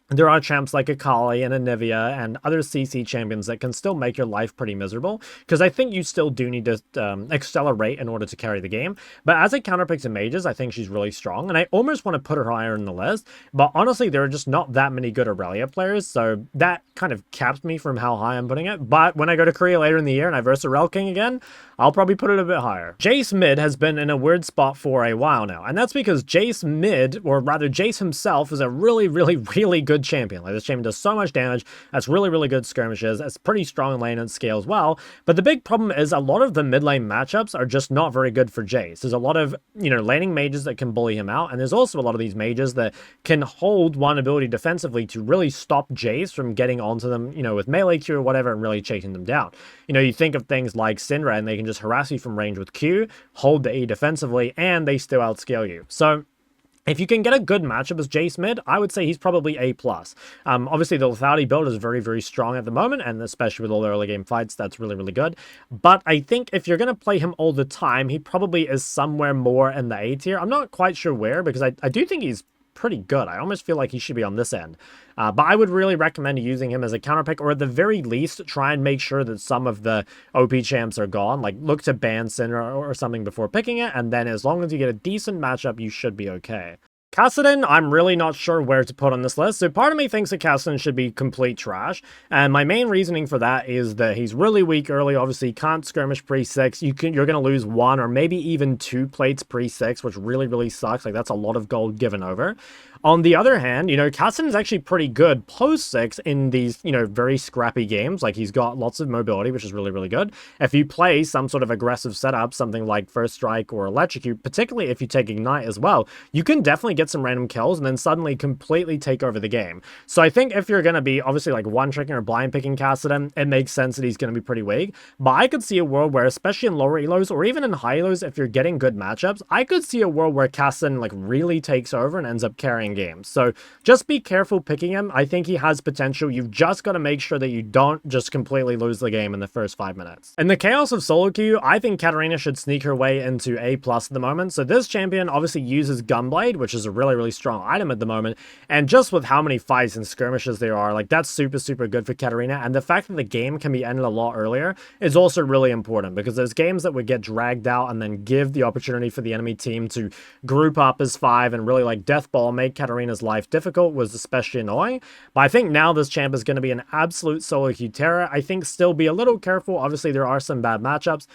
Speaker 1: there are champs like Akali and Anivia and other CC champions that can still make your life pretty miserable, because I think you still do need to accelerate in order to carry the game. But as a counterpick to mages, I think she's really strong, and I almost want to put her higher in the list, but honestly, there are just not that many good Aurelia players, so that kind of caps me from how high I'm putting it. But when I go to Korea later in the year and I verse Aurel King again, I'll probably put it a bit higher. Jayce mid has been in a weird spot for a while now, and that's because Jayce mid, or rather Jayce himself, is a really, really, really good champion. Like, this champion does so much damage, that's really, really good skirmishes, it's pretty strong in lane and scales well, but the big problem is a lot of the mid lane matchups are just not very good for Jayce. There's a lot of, laning mages that can bully him out, and there's also a lot of these mages that can hold one ability defensively to really stop Jayce from getting onto them, with melee Q or whatever, and really chasing them down. You think of things like Syndra, and they can just harass you from range with Q, hold the E defensively, and they still outscale you. So If you can get a good matchup as Jayce mid, I would say he's probably A+. Obviously, the lethality build is very, very strong at the moment, and especially with all the early game fights, that's really, really good. But I think if you're going to play him all the time, he probably is somewhere more in the A tier. I'm not quite sure where, because I do think he's pretty good. I almost feel like he should be on this end. But I would really recommend using him as a counter pick, or at the very least, try and make sure that some of the OP champs are gone. Like, look to ban Sin or something before picking it, and then as long as you get a decent matchup, you should be okay. Kassadin, I'm really not sure where to put on this list, so part of me thinks that Kassadin should be complete trash, and my main reasoning for that is that he's really weak early. Obviously, he can't skirmish pre-6, you're going to lose 1 or maybe even 2 plates pre-6, which really, really sucks. Like, that's a lot of gold given over. On the other hand, you know, Kassadin is actually pretty good post-6 in these, you know, very scrappy games. Like, he's got lots of mobility, which is really, really good. If you play some sort of aggressive setup, something like First Strike or Electrocute, particularly if you take Ignite as well, you can definitely get some random kills and then suddenly completely take over the game. So I think if you're going to be, obviously, like, one-tricking or blind-picking Kassadin, it makes sense that he's going to be pretty weak. But I could see a world where, especially in lower elos, or even in high elos, if you're getting good matchups, I could see a world where Kassadin, like, really takes over and ends up carrying games. So just be careful picking him. I think he has potential. You've just got to make sure that you don't just completely lose the game in the first 5 minutes. In the chaos of solo queue, I think Katarina should sneak her way into A+ at the moment. So this champion obviously uses Gunblade, which is a really, really strong item at the moment. And just with how many fights and skirmishes there are, like, that's super, super good for Katarina. And the fact that the game can be ended a lot earlier is also really important, because there's games that would get dragged out and then give the opportunity for the enemy team to group up as 5 and really, like, deathball, make Katarina's life difficult, was especially annoying. But I think now this champ is going to be an absolute solo queue terror. I think still be a little careful. Obviously, there are some bad matchups,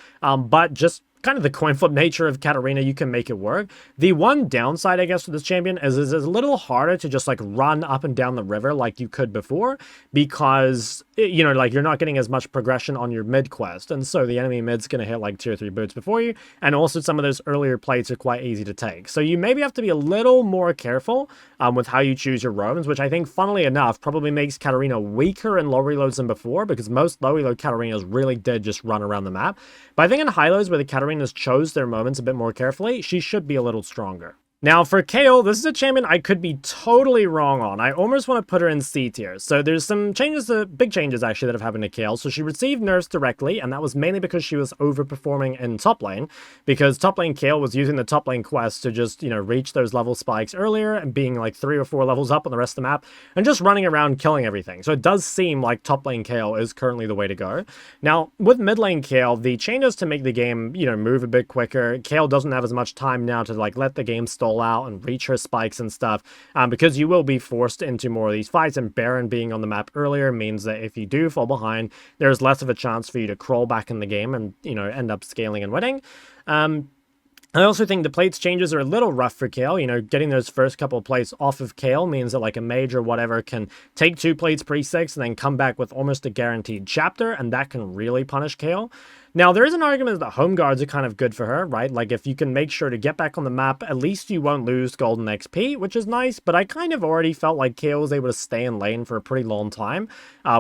Speaker 1: but just kind of the coin flip nature of Katarina, you can make it work. The one downside, I guess, for this champion is it's a little harder to just, like, run up and down the river like you could before, because, you know, like, you're not getting as much progression on your mid quest, and so the enemy mid's going to hit, like, 2 or 3 boots before you, and also some of those earlier plates are quite easy to take. So you maybe have to be a little more careful with how you choose your roams, which I think, funnily enough, probably makes Katarina weaker in low reloads than before, because most low reload Katarinas really did just run around the map. But I think in high lows, where the Katarinas chose their moments a bit more carefully, she should be a little stronger. Now, for Kayle, this is a champion I could be totally wrong on. I almost want to put her in C tier. So there's some changes, big changes actually, that have happened to Kayle. So she received nerfs directly, and that was mainly because she was overperforming in top lane, because top lane Kayle was using the top lane quest to just, you know, reach those level spikes earlier and being like 3 or 4 levels up on the rest of the map and just running around killing everything. So it does seem like top lane Kayle is currently the way to go. Now, with mid lane Kayle, the changes to make the game, you know, move a bit quicker. Kayle doesn't have as much time now to, like, let the game stall out and reach her spikes and stuff, because you will be forced into more of these fights, and Baron being on the map earlier means that if you do fall behind, there's less of a chance for you to crawl back in the game and, you know, end up scaling and winning. I also think the plates changes are a little rough for Kayle. You know, getting those first couple of plates off of Kayle means that, like, a mage or whatever can take 2 plates pre-6 and then come back with almost a guaranteed chapter, and that can really punish Kayle. Now, there is an argument that Homeguards are kind of good for her, right? Like, if you can make sure to get back on the map, at least you won't lose golden XP, which is nice, but I kind of already felt like Kayle was able to stay in lane for a pretty long time,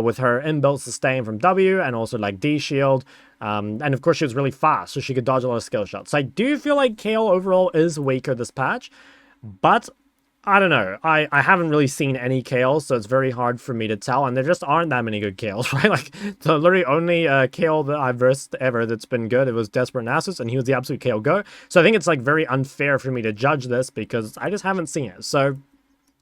Speaker 1: with her inbuilt sustain from W, and also, like, D shield, and of course she was really fast, so she could dodge a lot of skill shots. So I do feel like Kayle overall is weaker this patch, but I don't know. I haven't really seen any Kayle, so it's very hard for me to tell, and there just aren't that many good Kayles, right? Like, the literally only Kayle that I've versed ever that's been good, it was Desperate Nasus, and he was the absolute Kayle GOAT. So I think it's, like, very unfair for me to judge this, because I just haven't seen it. So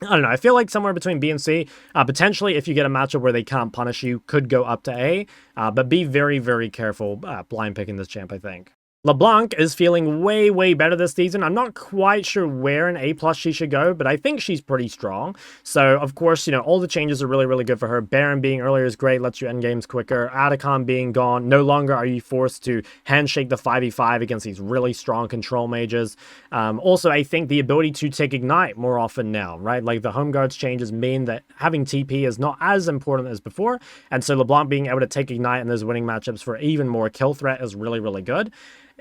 Speaker 1: I don't know, I feel like somewhere between B and C, potentially if you get a matchup where they can't punish you, could go up to A, but be very, very careful blind picking this champ, I think. LeBlanc is feeling way, way better this season. I'm not quite sure where in A+ she should go, but I think she's pretty strong. So, of course, you know, all the changes are really, really good for her. Baron being earlier is great, lets you end games quicker. Atacon being gone, no longer are you forced to handshake the 5v5 against these really strong control mages. Also, I think the ability to take Ignite more often now, right? Like, the Homeguards changes mean that having TP is not as important as before, and so LeBlanc being able to take Ignite in those winning matchups for even more kill threat is really, really good.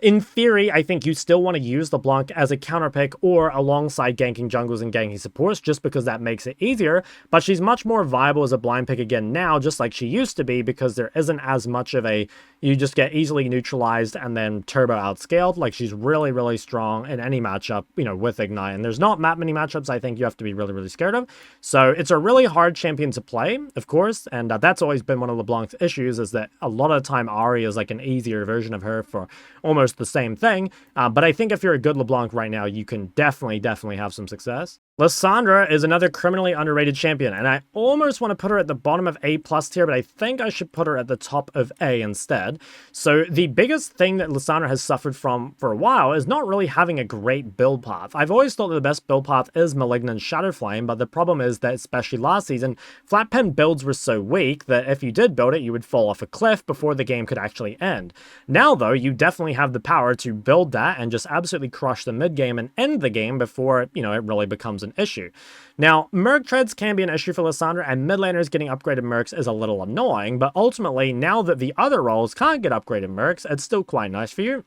Speaker 1: In theory, I think you still want to use LeBlanc as a counter pick or alongside ganking jungles and ganking supports just because that makes it easier, but she's much more viable as a blind pick again now, just like she used to be, because there isn't as much of a, you just get easily neutralized and then turbo outscaled. Like, she's really, really strong in any matchup, you know, with Ignite, and there's not that many matchups I think you have to be really, really scared of. So it's a really hard champion to play, of course, and that's always been one of LeBlanc's issues, is that a lot of the time Ahri is like an easier version of her for almost the same thing, but I think if you're a good LeBlanc right now, you can definitely have some success. Lissandra is another criminally underrated champion, and I almost want to put her at the bottom of A+ tier, but I think I should put her at the top of A instead. So the biggest thing that Lissandra has suffered from for a while is not really having a great build path. I've always thought that the best build path is Malignant Shadowflame, but the problem is that, especially last season, flat pen builds were so weak that if you did build it, you would fall off a cliff before the game could actually end. Now, though, you definitely have the power to build that and just absolutely crush the mid game and end the game before, you know, it really becomes an issue. Now, Merc treads can be an issue for Lissandra, and mid laners getting upgraded Mercs is a little annoying, but ultimately, now that the other roles can't get upgraded Mercs, it's still quite nice for you.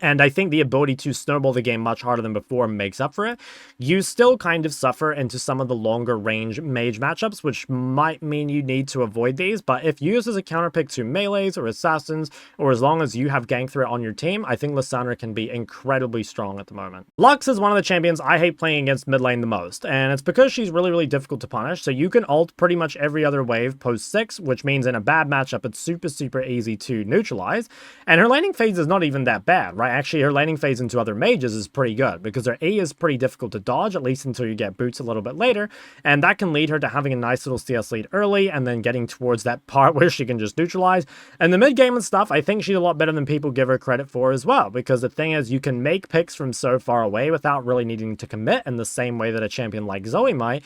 Speaker 1: And I think the ability to snowball the game much harder than before makes up for it. You still kind of suffer into some of the longer range mage matchups, which might mean you need to avoid these, but if used as a counterpick to melees or assassins, or as long as you have gank threat on your team, I think Lissandra can be incredibly strong at the moment. Lux is one of the champions I hate playing against mid lane the most, and it's because she's really, really difficult to punish. So you can ult pretty much every other wave post 6, which means in a bad matchup, it's super, super easy to neutralize, and her laning phase is not even that bad. Right, actually, her laning phase into other mages is pretty good because her E is pretty difficult to dodge, at least until you get boots a little bit later, and that can lead her to having a nice little CS lead early and then getting towards that part where she can just neutralize. And the mid game and stuff, I think she's a lot better than people give her credit for as well, because the thing is, you can make picks from so far away without really needing to commit in the same way that a champion like Zoe might.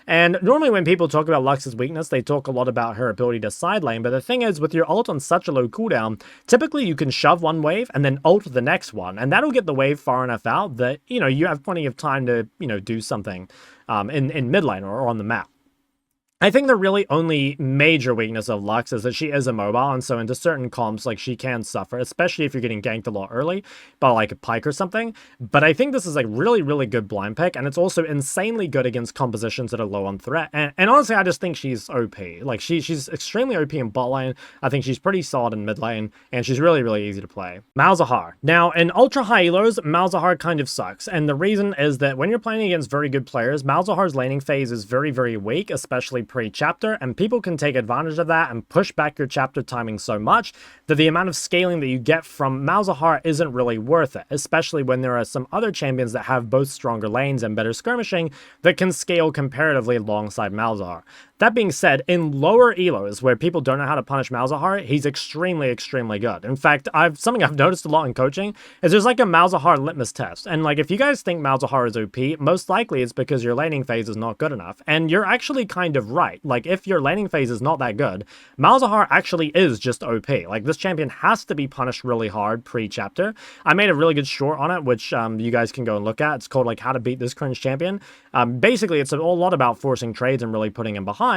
Speaker 1: And normally when people talk about Lux's weakness, they talk a lot about her ability to side lane, but the thing is, with your ult on such a low cooldown, typically you can shove one wave and then ult the next one, and that'll get the wave far enough out that, you know, you have plenty of time to, you know, do something in mid lane or on the map. I think the really only major weakness of Lux is that she is immobile, and so into certain comps, like, she can suffer, especially if you're getting ganked a lot early by, like, a Pyke or something. But I think this is, like, really, really good blind pick, and it's also insanely good against compositions that are low on threat. And honestly, I just think she's OP. Like, she's extremely OP in bot lane. I think she's pretty solid in mid lane, and she's really, really easy to play. Malzahar. Now, in ultra high elos, Malzahar kind of sucks, and the reason is that when you're playing against very good players, Malzahar's laning phase is very, very weak, especially pre-chapter, and people can take advantage of that and push back your chapter timing so much that the amount of scaling that you get from Malzahar isn't really worth it, especially when there are some other champions that have both stronger lanes and better skirmishing that can scale comparatively alongside Malzahar. That being said, in lower elos, where people don't know how to punish Malzahar, he's extremely, extremely good. In fact, something I've noticed a lot in coaching is there's like a Malzahar litmus test. And like, if you guys think Malzahar is OP, most likely it's because your laning phase is not good enough. And you're actually kind of right. Like, if your laning phase is not that good, Malzahar actually is just OP. Like, this champion has to be punished really hard pre-chapter. I made a really good short on it, which you guys can go and look at. It's called, like, How to Beat This Cringe Champion. Basically, it's a lot about forcing trades and really putting him behind.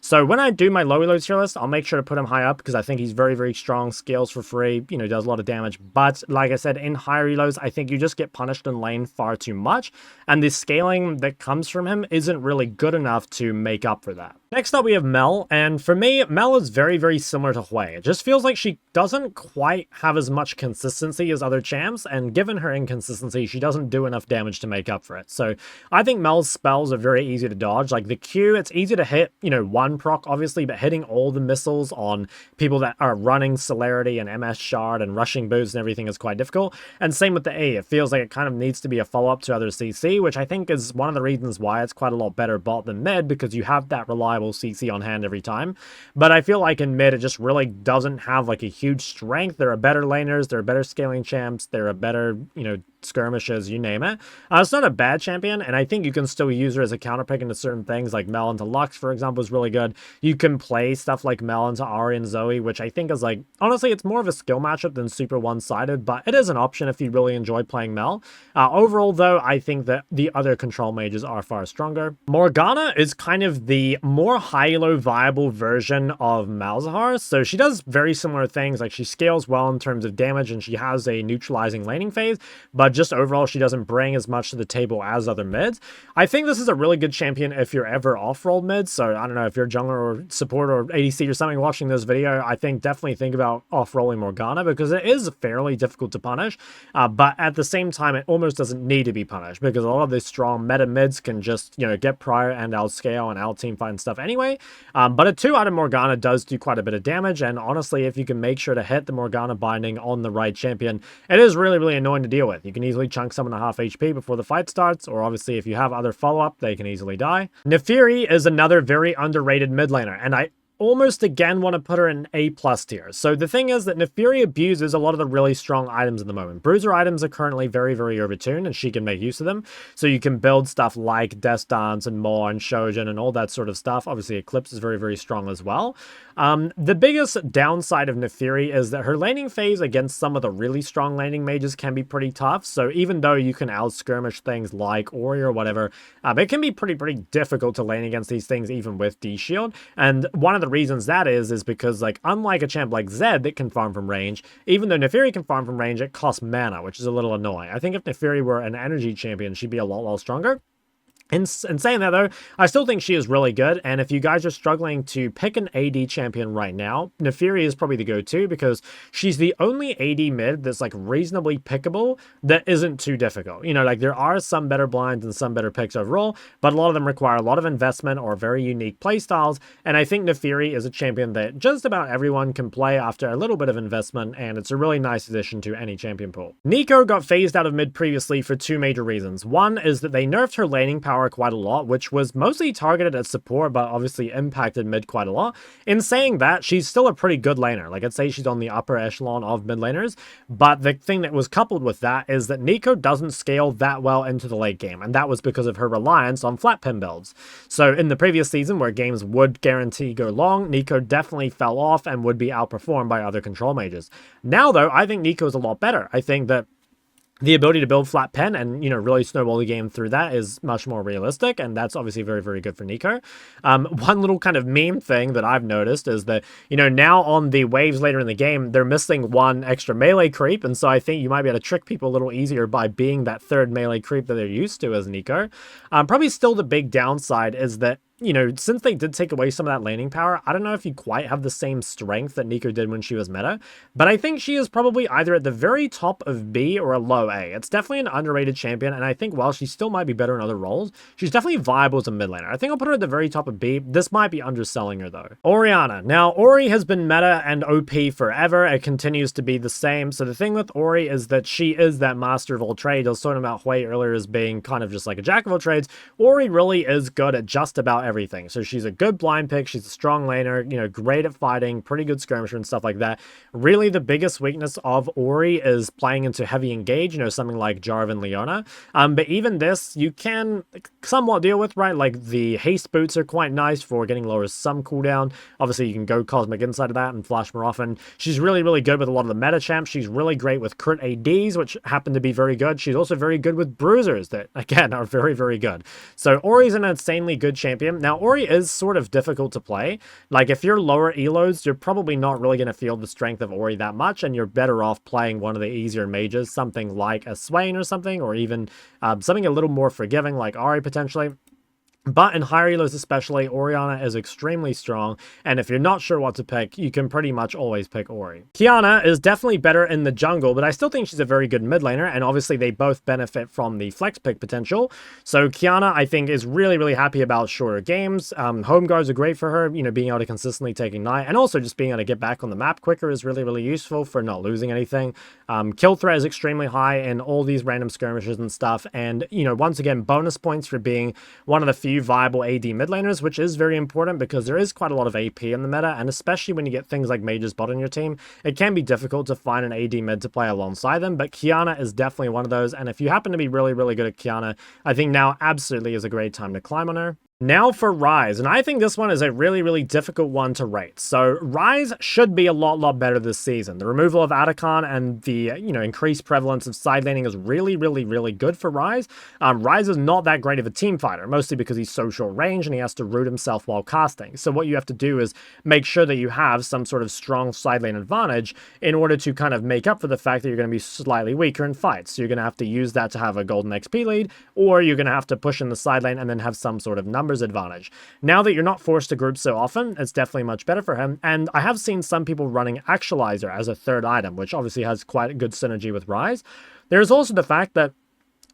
Speaker 1: So when I do my low elo tier list, I'll make sure to put him high up because I think he's very, very strong, scales for free, you know, does a lot of damage. But like I said, in higher elos, I think you just get punished in lane far too much, and the scaling that comes from him isn't really good enough to make up for that. Next up, we have Mel, and for me, Mel is very, very similar to Hwei. It just feels like she doesn't quite have as much consistency as other champs, and given her inconsistency, she doesn't do enough damage to make up for it. So I think Mel's spells are very easy to dodge. Like, the Q, it's easy to hit, you know, one proc, obviously, but hitting all the missiles on people that are running Celerity and MS Shard and rushing boots and everything is quite difficult. And same with the E. It feels like it kind of needs to be a follow-up to other CC, which I think is one of the reasons why it's quite a lot better bot than mid, because you have that reliable CC on hand every time. But I feel like in mid, it just really doesn't have like a huge strength. There are better laners, there are better scaling champs, there are better, you know, skirmishes, you name it. It's not a bad champion, and I think you can still use her as a counter pick into certain things, like Mel into Lux, for example, is really good. You can play stuff like Mel into Ahri and Zoe, which I think is like, honestly, it's more of a skill matchup than super one-sided, but it is an option if you really enjoy playing Mel. Overall, though, I think that the other control mages are far stronger. Morgana is kind of the more high-low viable version of Malzahar, so she does very similar things, like she scales well in terms of damage, and she has a neutralizing laning phase, but just overall, she doesn't bring as much to the table as other mids. I think this is a really good champion if you're ever off-rolled mid, so I don't know, if you're jungler or support or ADC or something watching this video, I think definitely think about off-rolling Morgana, because it is fairly difficult to punish, but at the same time, it almost doesn't need to be punished, because a lot of these strong meta mids can just, you know, get prior and outscale and out-teamfight and stuff anyway, but a 2-item Morgana does do quite a bit of damage, and honestly, if you can make sure to hit the Morgana binding on the right champion, it is really, really annoying to deal with. You can easily chunk someone to half HP before the fight starts, or obviously if you have other follow-up, they can easily die. Naafiri is another very underrated mid laner, and I almost again want to put her in A+ tier. So the thing is that Naafiri abuses a lot of the really strong items at the moment. Bruiser items are currently very, very overtuned, and she can make use of them. So you can build stuff like Death Dance and Maw and Shojin and all that sort of stuff. Obviously, Eclipse is very, very strong as well. The biggest downside of Naafiri is that her laning phase against some of the really strong laning mages can be pretty tough. So even though you can out-skirmish things like Ori or whatever, it can be pretty difficult to lane against these things even with D-Shield. And one of the reasons that is because, like, unlike a champ like Zed that can farm from range, even though Naafiri can farm from range, it costs mana, which is a little annoying. I think if Naafiri were an energy champion, she'd be a lot stronger. In saying that, though, I still think she is really good, and if you guys are struggling to pick an AD champion right now, Naafiri is probably the go-to, because she's the only AD mid that's, like, reasonably pickable that isn't too difficult. You know, like, there are some better blinds and some better picks overall, but a lot of them require a lot of investment or very unique playstyles, and I think Naafiri is a champion that just about everyone can play after a little bit of investment, and it's a really nice addition to any champion pool. Neeko got phased out of mid previously for two major reasons. One is that they nerfed her laning power quite a lot, which was mostly targeted at support, but obviously impacted mid quite a lot. In saying that, she's still a pretty good laner. Like, I'd say she's on the upper echelon of mid laners, but the thing that was coupled with that is that Neeko doesn't scale that well into the late game, and that was because of her reliance on flat pin builds. So in the previous season, where games would guarantee go long, Neeko definitely fell off and would be outperformed by other control mages. Now, though, I think Neeko is a lot better. I think that the ability to build flat pen and, you know, really snowball the game through that is much more realistic, and that's obviously very, very good for Neeko. One little kind of meme thing that I've noticed is that, you know, now on the waves later in the game, they're missing one extra melee creep, and so I think you might be able to trick people a little easier by being that third melee creep that they're used to as Neeko. Probably still the big downside is that, you know, since they did take away some of that laning power, I don't know if you quite have the same strength that Neeko did when she was meta, but I think she is probably either at the very top of B or a low A. It's definitely an underrated champion, and I think while she still might be better in other roles, she's definitely viable as a mid laner. I think I'll put her at the very top of B. This might be underselling her, though. Orianna. Now, Ori has been meta and OP forever. It continues to be the same. So the thing with Ori is that she is that master of all trades. I was talking about Hwei earlier as being kind of just like a jack of all trades. Ori really is good at just about everything. So she's a good blind pick, she's a strong laner, you know, great at fighting, pretty good skirmisher and stuff like that. Really, the biggest weakness of Ori is playing into heavy engage, you know, something like Jarvan Leona. But even this, you can somewhat deal with, right? Like, the haste boots are quite nice for getting lower some cooldown. Obviously, you can go Cosmic inside of that and flash more often. She's really, really good with a lot of the meta champs. She's really great with crit ADs, which happen to be very good. She's also very good with bruisers that, again, are very, very good. So Ori's an insanely good champion. Now, Ori is sort of difficult to play. Like, if you're lower elos, you're probably not really going to feel the strength of Ori that much, and you're better off playing one of the easier mages, something like a Swain or something, or even something a little more forgiving like Ahri potentially. But in higher elos especially, Orianna is extremely strong, and if you're not sure what to pick, you can pretty much always pick Ori. Qiyana is definitely better in the jungle, but I still think she's a very good mid laner, and obviously they both benefit from the flex pick potential. So Qiyana, I think, is really, really happy about shorter games. Homeguards are great for her, you know, being able to consistently take Ignite, and also just being able to get back on the map quicker is really, really useful for not losing anything. Kill threat is extremely high in all these random skirmishes and stuff, and, you know, once again, bonus points for being one of the few few viable AD mid laners, which is very important because there is quite a lot of AP in the meta, and especially when you get things like Mage's bot on your team, it can be difficult to find an AD mid to play alongside them, but Qiyana is definitely one of those, and if you happen to be really, really good at Qiyana, I think now absolutely is a great time to climb on her. Now for Ryze, and I think this one is a really, really difficult one to rate. So Ryze should be a lot better this season. The removal of Atacon and the, increased prevalence of side laning is really, really good for Ryze. Ryze is not that great of a team fighter, mostly because he's so short range and he has to root himself while casting. So what you have to do is make sure that you have some sort of strong side lane advantage in order to kind of make up for the fact that you're going to be slightly weaker in fights. So you're going to have to use that to have a golden XP lead, or you're going to have to push in the side lane and then have some sort of numbers advantage. Now that you're not forced to group so often, it's definitely much better for him, and I have seen some people running Actualizer as a third item, which obviously has quite a good synergy with Ryze. There's also the fact that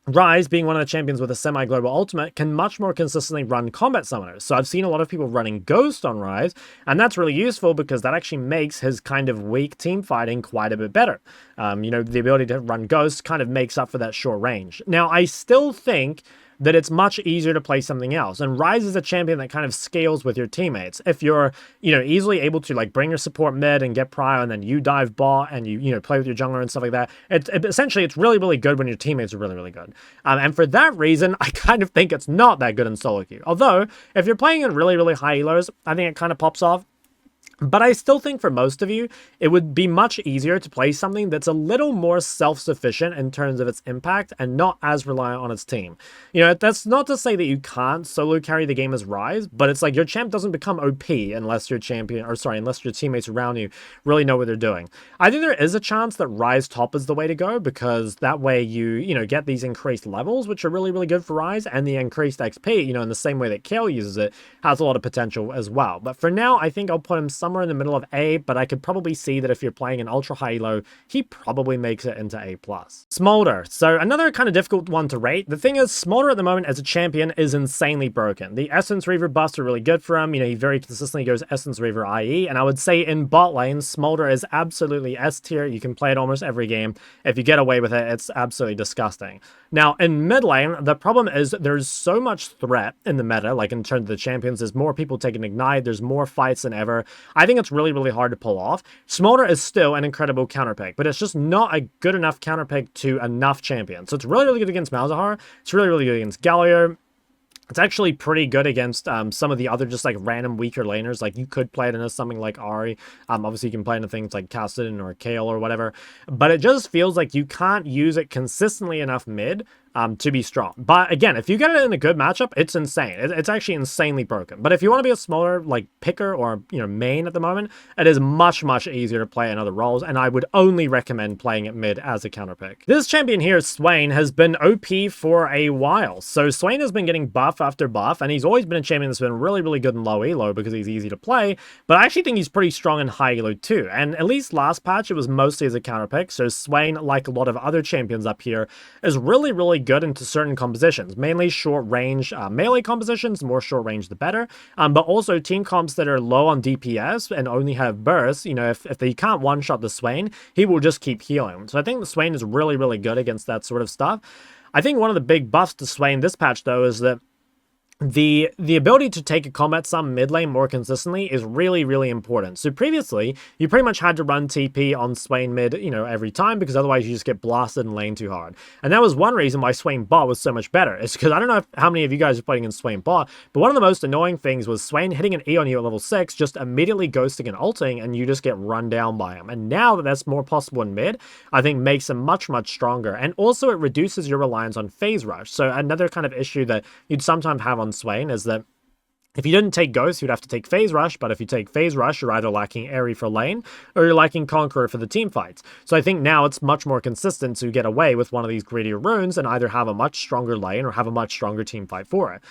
Speaker 1: Ryze, being one of the champions with a semi-global ultimate, can much more consistently run combat summoners. So I've seen a lot of people running Ghost on Ryze, and that's really useful because that actually makes his kind of weak team fighting quite a bit better. The ability to run Ghost kind of makes up for that short range. Now, I still think that it's much easier to play something else. And Ryze is a champion that kind of scales with your teammates. If you're, easily able to bring your support mid and get prio, and then you dive bot and you play with your jungler and stuff like that, essentially it's really good when your teammates are really good. And for that reason, I kind of think it's not that good in solo queue. Although, if you're playing in really high elos, I think it kind of pops off. But I still think for most of you, it would be much easier to play something that's a little more self-sufficient in terms of its impact and not as reliant on its team. That's not to say that you can't solo carry the game as Ryze, but it's like your champ doesn't become OP unless your unless your teammates around you really know what they're doing. I think there is a chance that Ryze top is the way to go, because that way you get these increased levels, which are really good for Ryze, and the increased XP, in the same way that Kayle uses it, has a lot of potential as well. But for now, I think I'll put him somewhere in the middle of A, but I could probably see that if you're playing an ultra high elo, he probably makes it into A+. Smolder. So another kind of difficult one to rate. The thing is, Smolder at the moment as a champion is insanely broken. The Essence Reaver buffs are really good for him. He very consistently goes Essence Reaver IE, and I would say in bot lane, Smolder is absolutely S tier. You can play it almost every game. If you get away with it, it's absolutely disgusting. Now, in mid lane, the problem is there's so much threat in the meta, like in terms of the champions. There's more people taking Ignite, there's more fights than ever. I think it's really hard to pull off. Smolder is still an incredible counterpick, but it's just not a good enough counterpick to enough champions. So it's really good against Malzahar. It's really good against Galio. It's actually pretty good against some of the other just random weaker laners. Like you could play it into something like Ahri. Obviously you can play into things like Kassadin or Kayle or whatever. But it just feels like you can't use it consistently enough mid to be strong. But again, if you get it in a good matchup, it's insane. It's actually insanely broken. But if you want to be a smaller picker or main at the moment, it is much easier to play in other roles, and I would only recommend playing it mid as a counter pick. This champion here, Swain, has been OP for a while. So Swain has been getting buff after buff, and he's always been a champion that's been really good in low elo because he's easy to play, but I actually think he's pretty strong in high elo too. And at least last patch, it was mostly as a counter pick. So Swain, like a lot of other champions up here, is really good into certain compositions, mainly short range melee compositions. The more short range, the better. But also team comps that are low on DPS and only have bursts. If they can't one-shot the Swain, he will just keep healing. So I think the Swain is really good against that sort of stuff. I think one of the big buffs to Swain this patch, though, is that the ability to take a combat sum mid lane more consistently is really important. So previously, you pretty much had to run TP on Swain mid, every time, because otherwise you just get blasted and lane too hard. And that was one reason why Swain bot was so much better. It's because I don't know how many of you guys are playing in Swain bot, but one of the most annoying things was Swain hitting an E on you at level 6, just immediately ghosting and ulting, and you just get run down by him. And now that that's more possible in mid, I think makes him much stronger. And also it reduces your reliance on phase rush. So another kind of issue that you'd sometimes have on Swain is that if you didn't take Ghost, you'd have to take Phase Rush, but if you take Phase Rush, you're either lacking Ahri for lane, or you're lacking Conqueror for the team fights. So I think now it's much more consistent to get away with one of these greedier runes and either have a much stronger lane or have a much stronger team fight for it.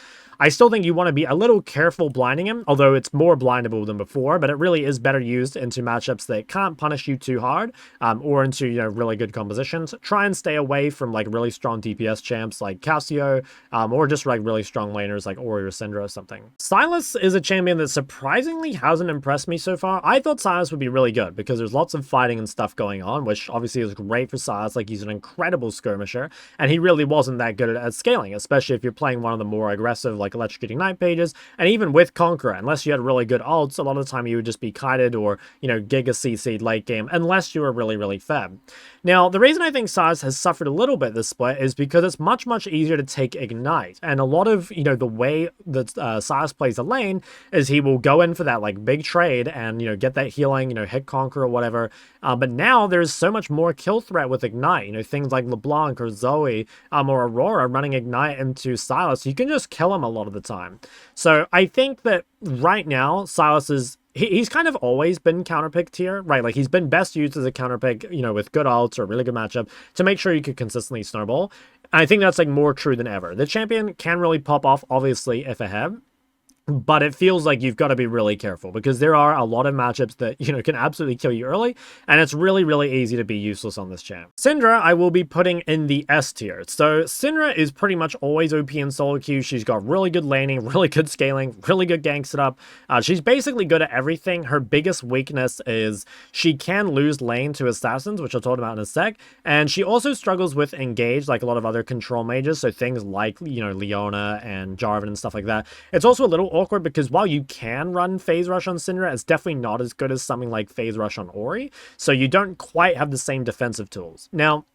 Speaker 1: I still think you want to be a little careful blinding him, although it's more blindable than before, but it really is better used into matchups that can't punish you too hard, or into, really good compositions. Try and stay away from, really strong DPS champs like Cassio, or just, really strong laners like Ori or Syndra or something. Sylas is a champion that surprisingly hasn't impressed me so far. I thought Sylas would be really good, because there's lots of fighting and stuff going on, which obviously is great for Sylas. He's an incredible skirmisher, and he really wasn't that good at scaling, especially if you're playing one of the more aggressive, like electrocuting Night pages, and even with Conqueror, unless you had really good ults, a lot of the time you would just be kited or, you know, Giga CC'd late game, unless you were really, really fed. Now, the reason I think Sylas has suffered a little bit this split is because it's much, much easier to take Ignite, and a lot of, you know, the way that Sylas plays a lane is he will go in for that, like, big trade and, you know, get that healing, you know, hit Conqueror or whatever, but now there's so much more kill threat with Ignite, you know, things like LeBlanc or Zoe or Aurora running Ignite into Sylas, you can just kill him a lot of the time. So I think that right now, Sylas is, he's kind of always been counterpicked here, right? Like, he's been best used as a counterpick, you know, with good ults or a really good matchup to make sure you could consistently snowball. And I think that's, like, more true than ever. The champion can really pop off, obviously, if ahead, but it feels like you've got to be really careful because there are a lot of matchups that, you know, can absolutely kill you early, and it's really, really easy to be useless on this champ. Syndra, I will be putting in the S tier. So Syndra is pretty much always OP in solo queue. She's got really good laning, really good scaling, really good gank setup. She's basically good at everything. Her biggest weakness is she can lose lane to assassins, which I'll talk about in a sec, and she also struggles with engage like a lot of other control mages, so things like, you know, Leona and Jarvan and stuff like that. It's also a little awkward because while you can run Phase Rush on Syndra, it's definitely not as good as something like Phase Rush on Ori, so you don't quite have the same defensive tools. Now,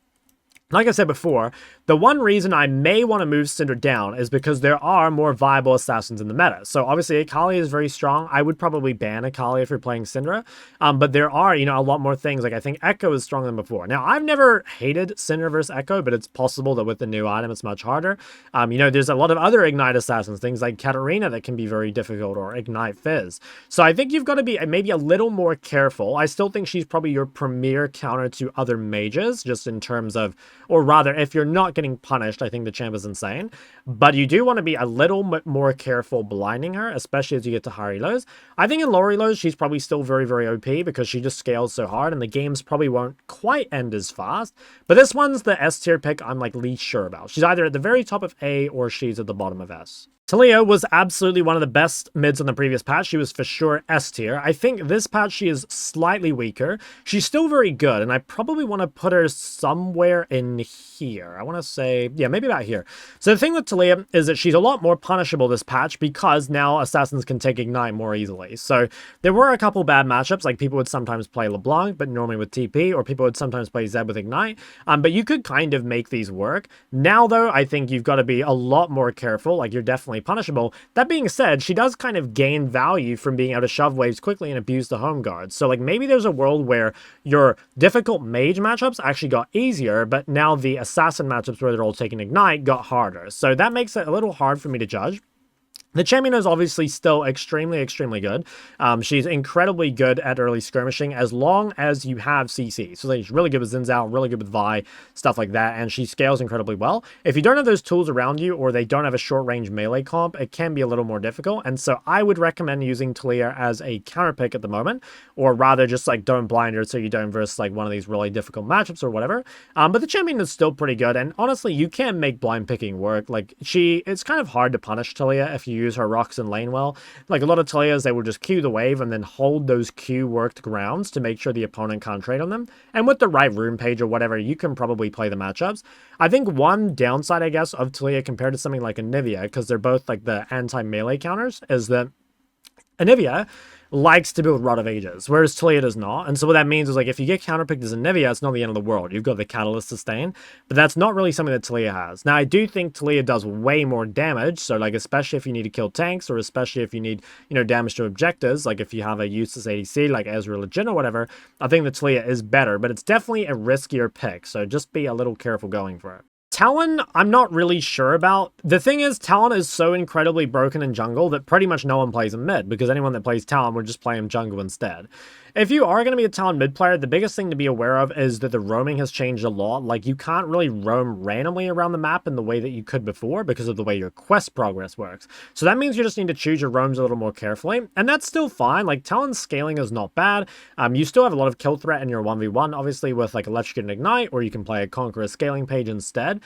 Speaker 1: like I said before, the one reason I may want to move Syndra down is because there are more viable assassins in the meta. So obviously Akali is very strong. I would probably ban Akali if you're playing Syndra. But there are, you know, a lot more things. Like I think Ekko is stronger than before. Now, I've never hated Syndra versus Ekko, but it's possible that with the new item, it's much harder. You know, there's a lot of other Ignite assassins, things like Katarina that can be very difficult, or Ignite Fizz. So I think you've got to be maybe a little more careful. I still think she's probably your premier counter to other mages, just in terms of, or rather, if you're not getting punished, I think the champ is insane. But you do want to be a little bit more careful blinding her, especially as you get to higher lows. I think in lower lows, she's probably still very, very OP because she just scales so hard and the games probably won't quite end as fast. But this one's the S tier pick I'm like least sure about. She's either at the very top of A or she's at the bottom of S. Taliyah was absolutely one of the best mids on the previous patch. She was for sure S tier. I think this patch she is slightly weaker. She's still very good, and I probably want to put her somewhere in here. I want to say, yeah, maybe about here. So the thing with Taliyah is that she's a lot more punishable this patch because now assassins can take Ignite more easily. So there were a couple bad matchups, like people would sometimes play LeBlanc, but normally with TP, or people would sometimes play Zed with Ignite. But you could kind of make these work. Now, though, I think you've got to be a lot more careful. Like, you're definitely punishable. That being said, she does kind of gain value from being able to shove waves quickly and abuse the Homeguards. So like maybe there's a world where your difficult mage matchups actually got easier, but now the assassin matchups where they're all taking Ignite got harder. So that makes it a little hard for me to judge. The champion is obviously still extremely, extremely good. She's incredibly good at early skirmishing as long as you have CC. So she's really good with Xin Zhao, really good with Vi, stuff like that, and she scales incredibly well. If you don't have those tools around you, or they don't have a short-range melee comp, it can be a little more difficult, and so I would recommend using Taliyah as a counter pick at the moment, or rather just like don't blind her so you don't versus like one of these really difficult matchups or whatever. But the champion is still pretty good, and honestly, you can make blind picking work. Like, it's kind of hard to punish Taliyah if you use her rocks in lane well. Like a lot of Taliyahs, they will just Q the wave and then hold those Q worked grounds to make sure the opponent can't trade on them. And with the right rune page or whatever, you can probably play the matchups. I think one downside, I guess, of Taliyah compared to something like Anivia, because they're both like the anti-melee counters, is that Anivia likes to build Rod of Ages, whereas Taliyah does not. And so what that means is, like, if you get counterpicked as Anivia, it's not the end of the world. You've got the Catalyst sustain, but that's not really something that Taliyah has. Now, I do think Taliyah does way more damage, so, like, especially if you need to kill tanks, or especially if you need, you know, damage to objectives, like if you have a useless ADC, like Ezreal or Jhin or whatever, I think the Taliyah is better, but it's definitely a riskier pick, so just be a little careful going for it. Talon, I'm not really sure about. The thing is, Talon is so incredibly broken in jungle that pretty much no one plays him mid, because anyone that plays Talon would just play him jungle instead. If you are going to be a Talon mid player, the biggest thing to be aware of is that the roaming has changed a lot. Like, you can't really roam randomly around the map in the way that you could before because of the way your quest progress works. So that means you just need to choose your roams a little more carefully, and that's still fine. Like, Talon's scaling is not bad. You still have a lot of kill threat in your 1v1, obviously, with like Electrocute and Ignite, or you can play a Conqueror scaling page instead.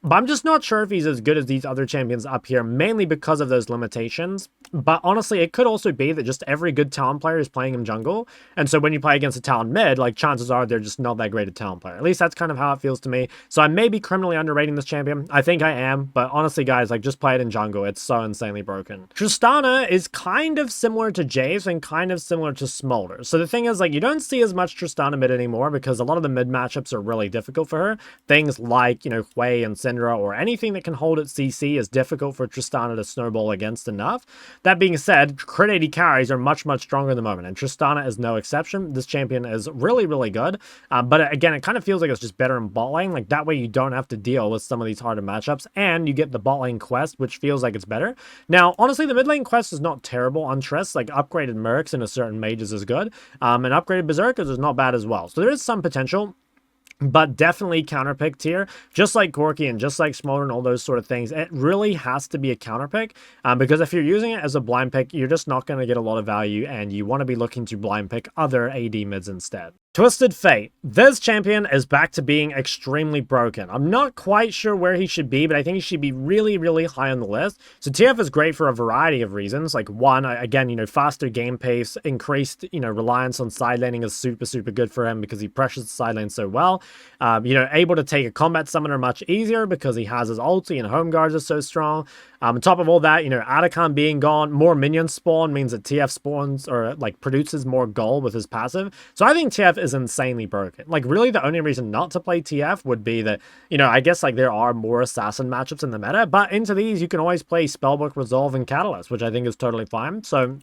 Speaker 1: But I'm just not sure if he's as good as these other champions up here, mainly because of those limitations. But honestly, it could also be that just every good Talon player is playing him jungle. And so when you play against a Talon mid, like chances are they're just not that great a Talon player. At least that's kind of how it feels to me. So I may be criminally underrating this champion. I think I am. But honestly, guys, like just play it in jungle. It's so insanely broken. Tristana is kind of similar to Jayce and kind of similar to Smolder. So the thing is, like, you don't see as much Tristana mid anymore because a lot of the mid matchups are really difficult for her. Things like, you know, Hwei and Syndra or anything that can hold at CC is difficult for Tristana to snowball against enough. That being said, crit 80 carries are much, much stronger at the moment, and Tristana is no exception. This champion is really, really good, but again, it kind of feels like it's just better in bot lane. Like, that way you don't have to deal with some of these harder matchups, and you get the bot lane quest, which feels like it's better. Now, honestly, the mid lane quest is not terrible on Triss. Like, upgraded Mercs into certain mages is good, and upgraded Berserkers is not bad as well. So there is some potential. But definitely counterpick tier, just like Corki and just like Smolder and all those sort of things. It really has to be a counterpick because if you're using it as a blind pick, you're just not going to get a lot of value, and you want to be looking to blind pick other AD mids instead. Twisted Fate. This champion is back to being extremely broken. I'm not quite sure where he should be, but I think he should be really, really high on the list. So TF is great for a variety of reasons. Like, one, again, you know, faster game pace, increased, you know, reliance on side laning is super, super good for him because he pressures the side lane so well. You know, able to take a combat summoner much easier because he has his ulti and Homeguards are so strong. On top of all that, you know, Atacon being gone, more minions spawn means that TF spawns or like produces more gold with his passive. So I think TF is insanely broken. Like, really the only reason not to play TF would be that, you know, I guess like there are more assassin matchups in the meta, but into these you can always play Spellbook, Resolve, and Catalyst, which I think is totally fine. So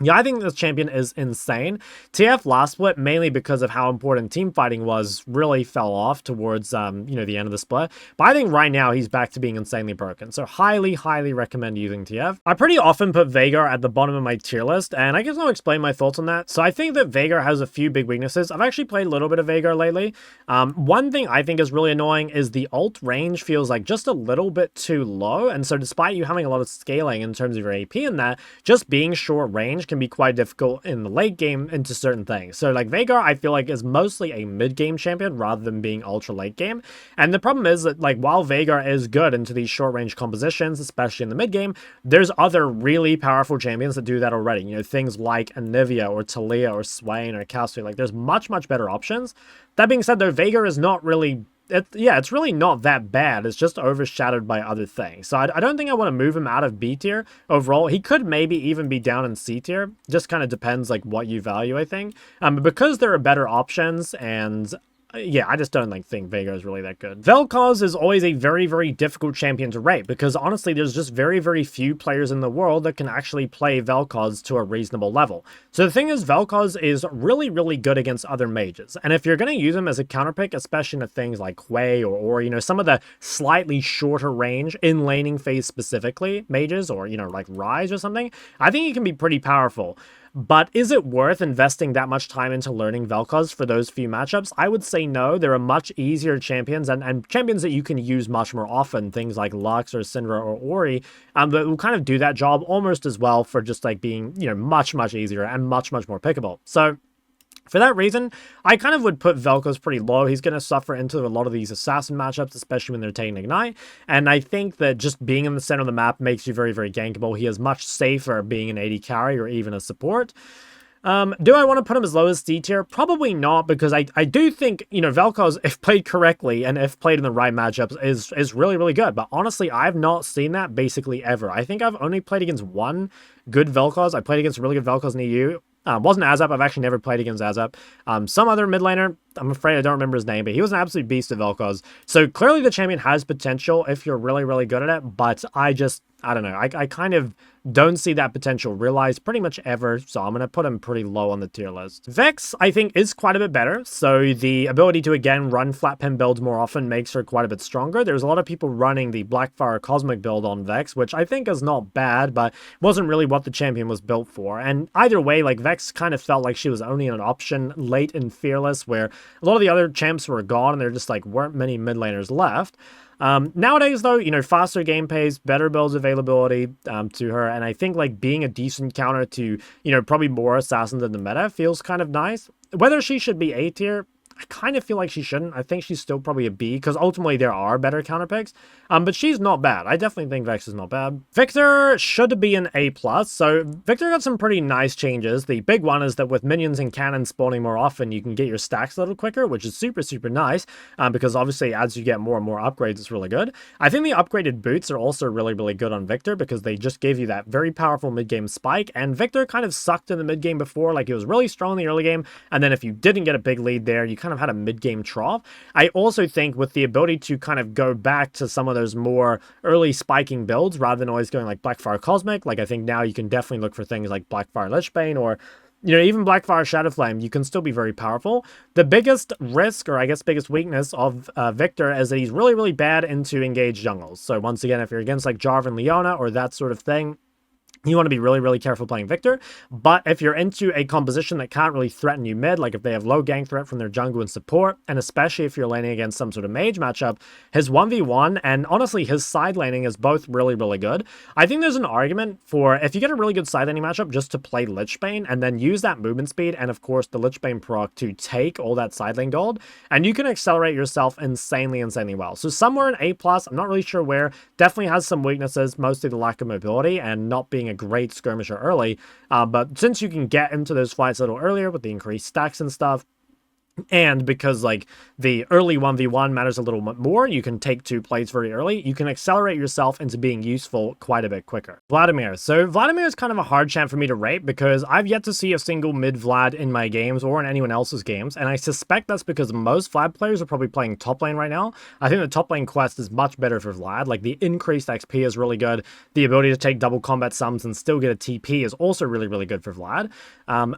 Speaker 1: yeah, I think this champion is insane. TF last split, mainly because of how important team fighting was, really fell off towards, you know, the end of the split. But I think right now he's back to being insanely broken. So highly, highly recommend using TF. I pretty often put Veigar at the bottom of my tier list, and I guess I'll explain my thoughts on that. So I think that Veigar has a few big weaknesses. I've actually played a little bit of Veigar lately. One thing I think is really annoying is the ult range feels like just a little bit too low. And so despite you having a lot of scaling in terms of your AP in that, just being short range can be quite difficult in the late game into certain things. So like Veigar, I feel like is mostly a mid-game champion rather than being ultra late game. And the problem is that like while Veigar is good into these short range compositions, especially in the mid game, there's other really powerful champions that do that already. You know, things like Anivia or Talia or Swain or Cassiopeia. Like there's much, much better options. That being said though, Veigar is not really it's really not that bad. It's just overshadowed by other things. So I don't think I want to move him out of B tier overall. He could maybe even be down in C tier. Just kind of depends like what you value, I think. But because there are better options and yeah, I just don't think Veigar is really that good. Vel'Koz is always a very, very difficult champion to rate because honestly, there's just very, very few players in the world that can actually play Vel'Koz to a reasonable level. So the thing is, Vel'Koz is really, really good against other mages. And if you're going to use him as a counterpick, especially into things like Hwei or, you know, some of the slightly shorter range in laning phase specifically, mages or, you know, like Rise or something, I think he can be pretty powerful. But is it worth investing that much time into learning Vel'Koz for those few matchups? I would say no. There are much easier champions and champions that you can use much more often, things like Lux or Syndra or Ori, that will kind of do that job almost as well for just like being, you know, much, much easier and much, much more pickable. So for that reason, I kind of would put Vel'Koz pretty low. He's going to suffer into a lot of these assassin matchups, especially when they're taking Ignite. And I think that just being in the center of the map makes you very, very gankable. He is much safer being an AD carry or even a support. Do I want to put him as low as C tier? Probably not, because I do think, you know, Vel'Koz, if played correctly and if played in the right matchups, is really, really good. But honestly, I've not seen that basically ever. I think I've only played against one good Vel'Koz. I played against a really good Vel'Koz in EU. Wasn't Azap. I've actually never played against Azap. Some other mid laner, I'm afraid I don't remember his name, but he was an absolute beast of Vel'Koz. So clearly the champion has potential if you're really, really good at it, but I don't know. I kind of don't see that potential realized pretty much ever, so I'm going to put him pretty low on the tier list. Vex, I think, is quite a bit better, so the ability to, again, run flat pen builds more often makes her quite a bit stronger. There's a lot of people running the Blackfire Cosmic build on Vex, which I think is not bad, but wasn't really what the champion was built for. And either way, like, Vex kind of felt like she was only an option late in Fearless, where a lot of the other champs were gone, and there just, like, weren't many mid laners left. Nowadays, though, you know, faster game pace, better builds availability to her, and I think, like, being a decent counter to, you know, probably more assassins in the meta feels kind of nice. Whether she should be A tier, I kind of feel like she shouldn't. I think she's still probably a B, because ultimately there are better counter picks. But she's not bad. I definitely think Vex is not bad. Victor should be an A+. So Victor got some pretty nice changes. The big one is that with minions and cannons spawning more often, you can get your stacks a little quicker, which is super, super nice, because obviously as you get more and more upgrades, it's really good. I think the upgraded boots are also really, really good on Victor, because they just gave you that very powerful mid-game spike, and Victor kind of sucked in the mid-game before. Like, he was really strong in the early game, and then if you didn't get a big lead there, you kind of had a mid-game trough. I also think with the ability to kind of go back to some of those more early spiking builds, rather than always going like Blackfire Cosmic, like I think now you can definitely look for things like Blackfire Lichbane, or even Blackfire Shadowflame, you can still be very powerful. The biggest risk, or I guess biggest weakness of Victor, is that he's really, really bad into engaged jungles. So once again, if you're against like Jarvan Leona or that sort of thing, you want to be really, really careful playing Victor. But if you're into a composition that can't really threaten you mid, like if they have low gank threat from their jungle and support, and especially if you're laning against some sort of mage matchup, his 1v1 and honestly his side laning is both really, really good. I think there's an argument for, if you get a really good side laning matchup, just to play Lichbane and then use that movement speed and of course the Lichbane proc to take all that side lane gold, and you can accelerate yourself insanely, insanely well. So somewhere in A+, I'm not really sure where, definitely has some weaknesses, mostly the lack of mobility and not being a great skirmisher early, but since you can get into those fights a little earlier with the increased stacks and stuff, and because like the early 1v1 matters a little bit more, you can take 2 plays very early, you can accelerate yourself into being useful quite a bit quicker. Vladimir. So Vladimir is kind of a hard champ for me to rate, because I've yet to see a single mid Vlad in my games or in anyone else's games, and I suspect that's because most Vlad players are probably playing top lane right now. I think the top lane quest is much better for Vlad. Like, the increased XP is really good, the ability to take double combat sums and still get a TP is also really, really good for Vlad.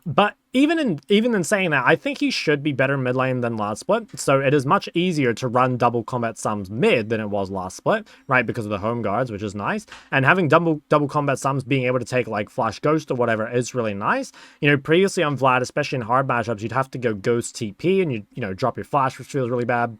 Speaker 1: But even in saying that, I think he should be better mid lane than last split. So it is much easier to run double combat sums mid than it was last split, right? Because of the Homeguards, which is nice. And having double combat sums, being able to take like Flash Ghost or whatever, is really nice. Previously on Vlad, especially in hard matchups, you'd have to go Ghost TP and you drop your Flash, which feels really bad.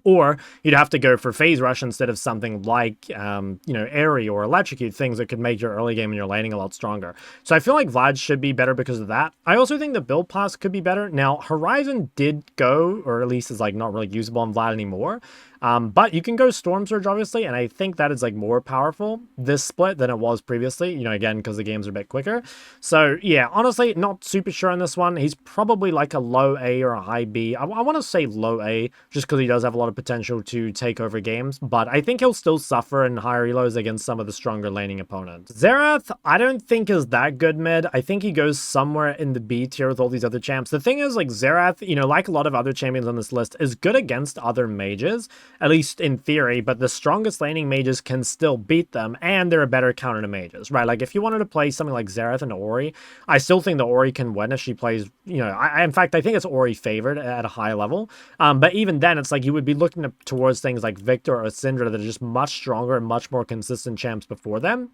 Speaker 1: Or you'd have to go for Phase Rush instead of something like, Ahri or Electrocute, things that could make your early game and your laning a lot stronger. So I feel like Vlad should be better because of that. I also think the build pass could be better. Now, Horizon did go, or at least is like not really usable on Vlad anymore. But you can go Storm Surge, obviously, and I think that is like more powerful this split than it was previously, again, because the games are a bit quicker. So yeah, honestly, not super sure on this one. He's probably like a low A or a high B. I want to say low A, just because he does have a lot of potential to take over games, but I think he'll still suffer in higher elos against some of the stronger laning opponents. Xerath, I don't think is that good mid. I think he goes somewhere in the B tier with all these other champs. The thing is, like, Xerath, like a lot of other champions on this list, is good against other mages, at least in theory, but the strongest laning mages can still beat them, and they're a better counter to mages, right? Like, if you wanted to play something like Xerath and Ori, I still think the Ori can win if she plays, in fact, I think it's Ori favored at a high level, but even then, it's like you would be looking towards things like Victor or Syndra that are just much stronger and much more consistent champs before them.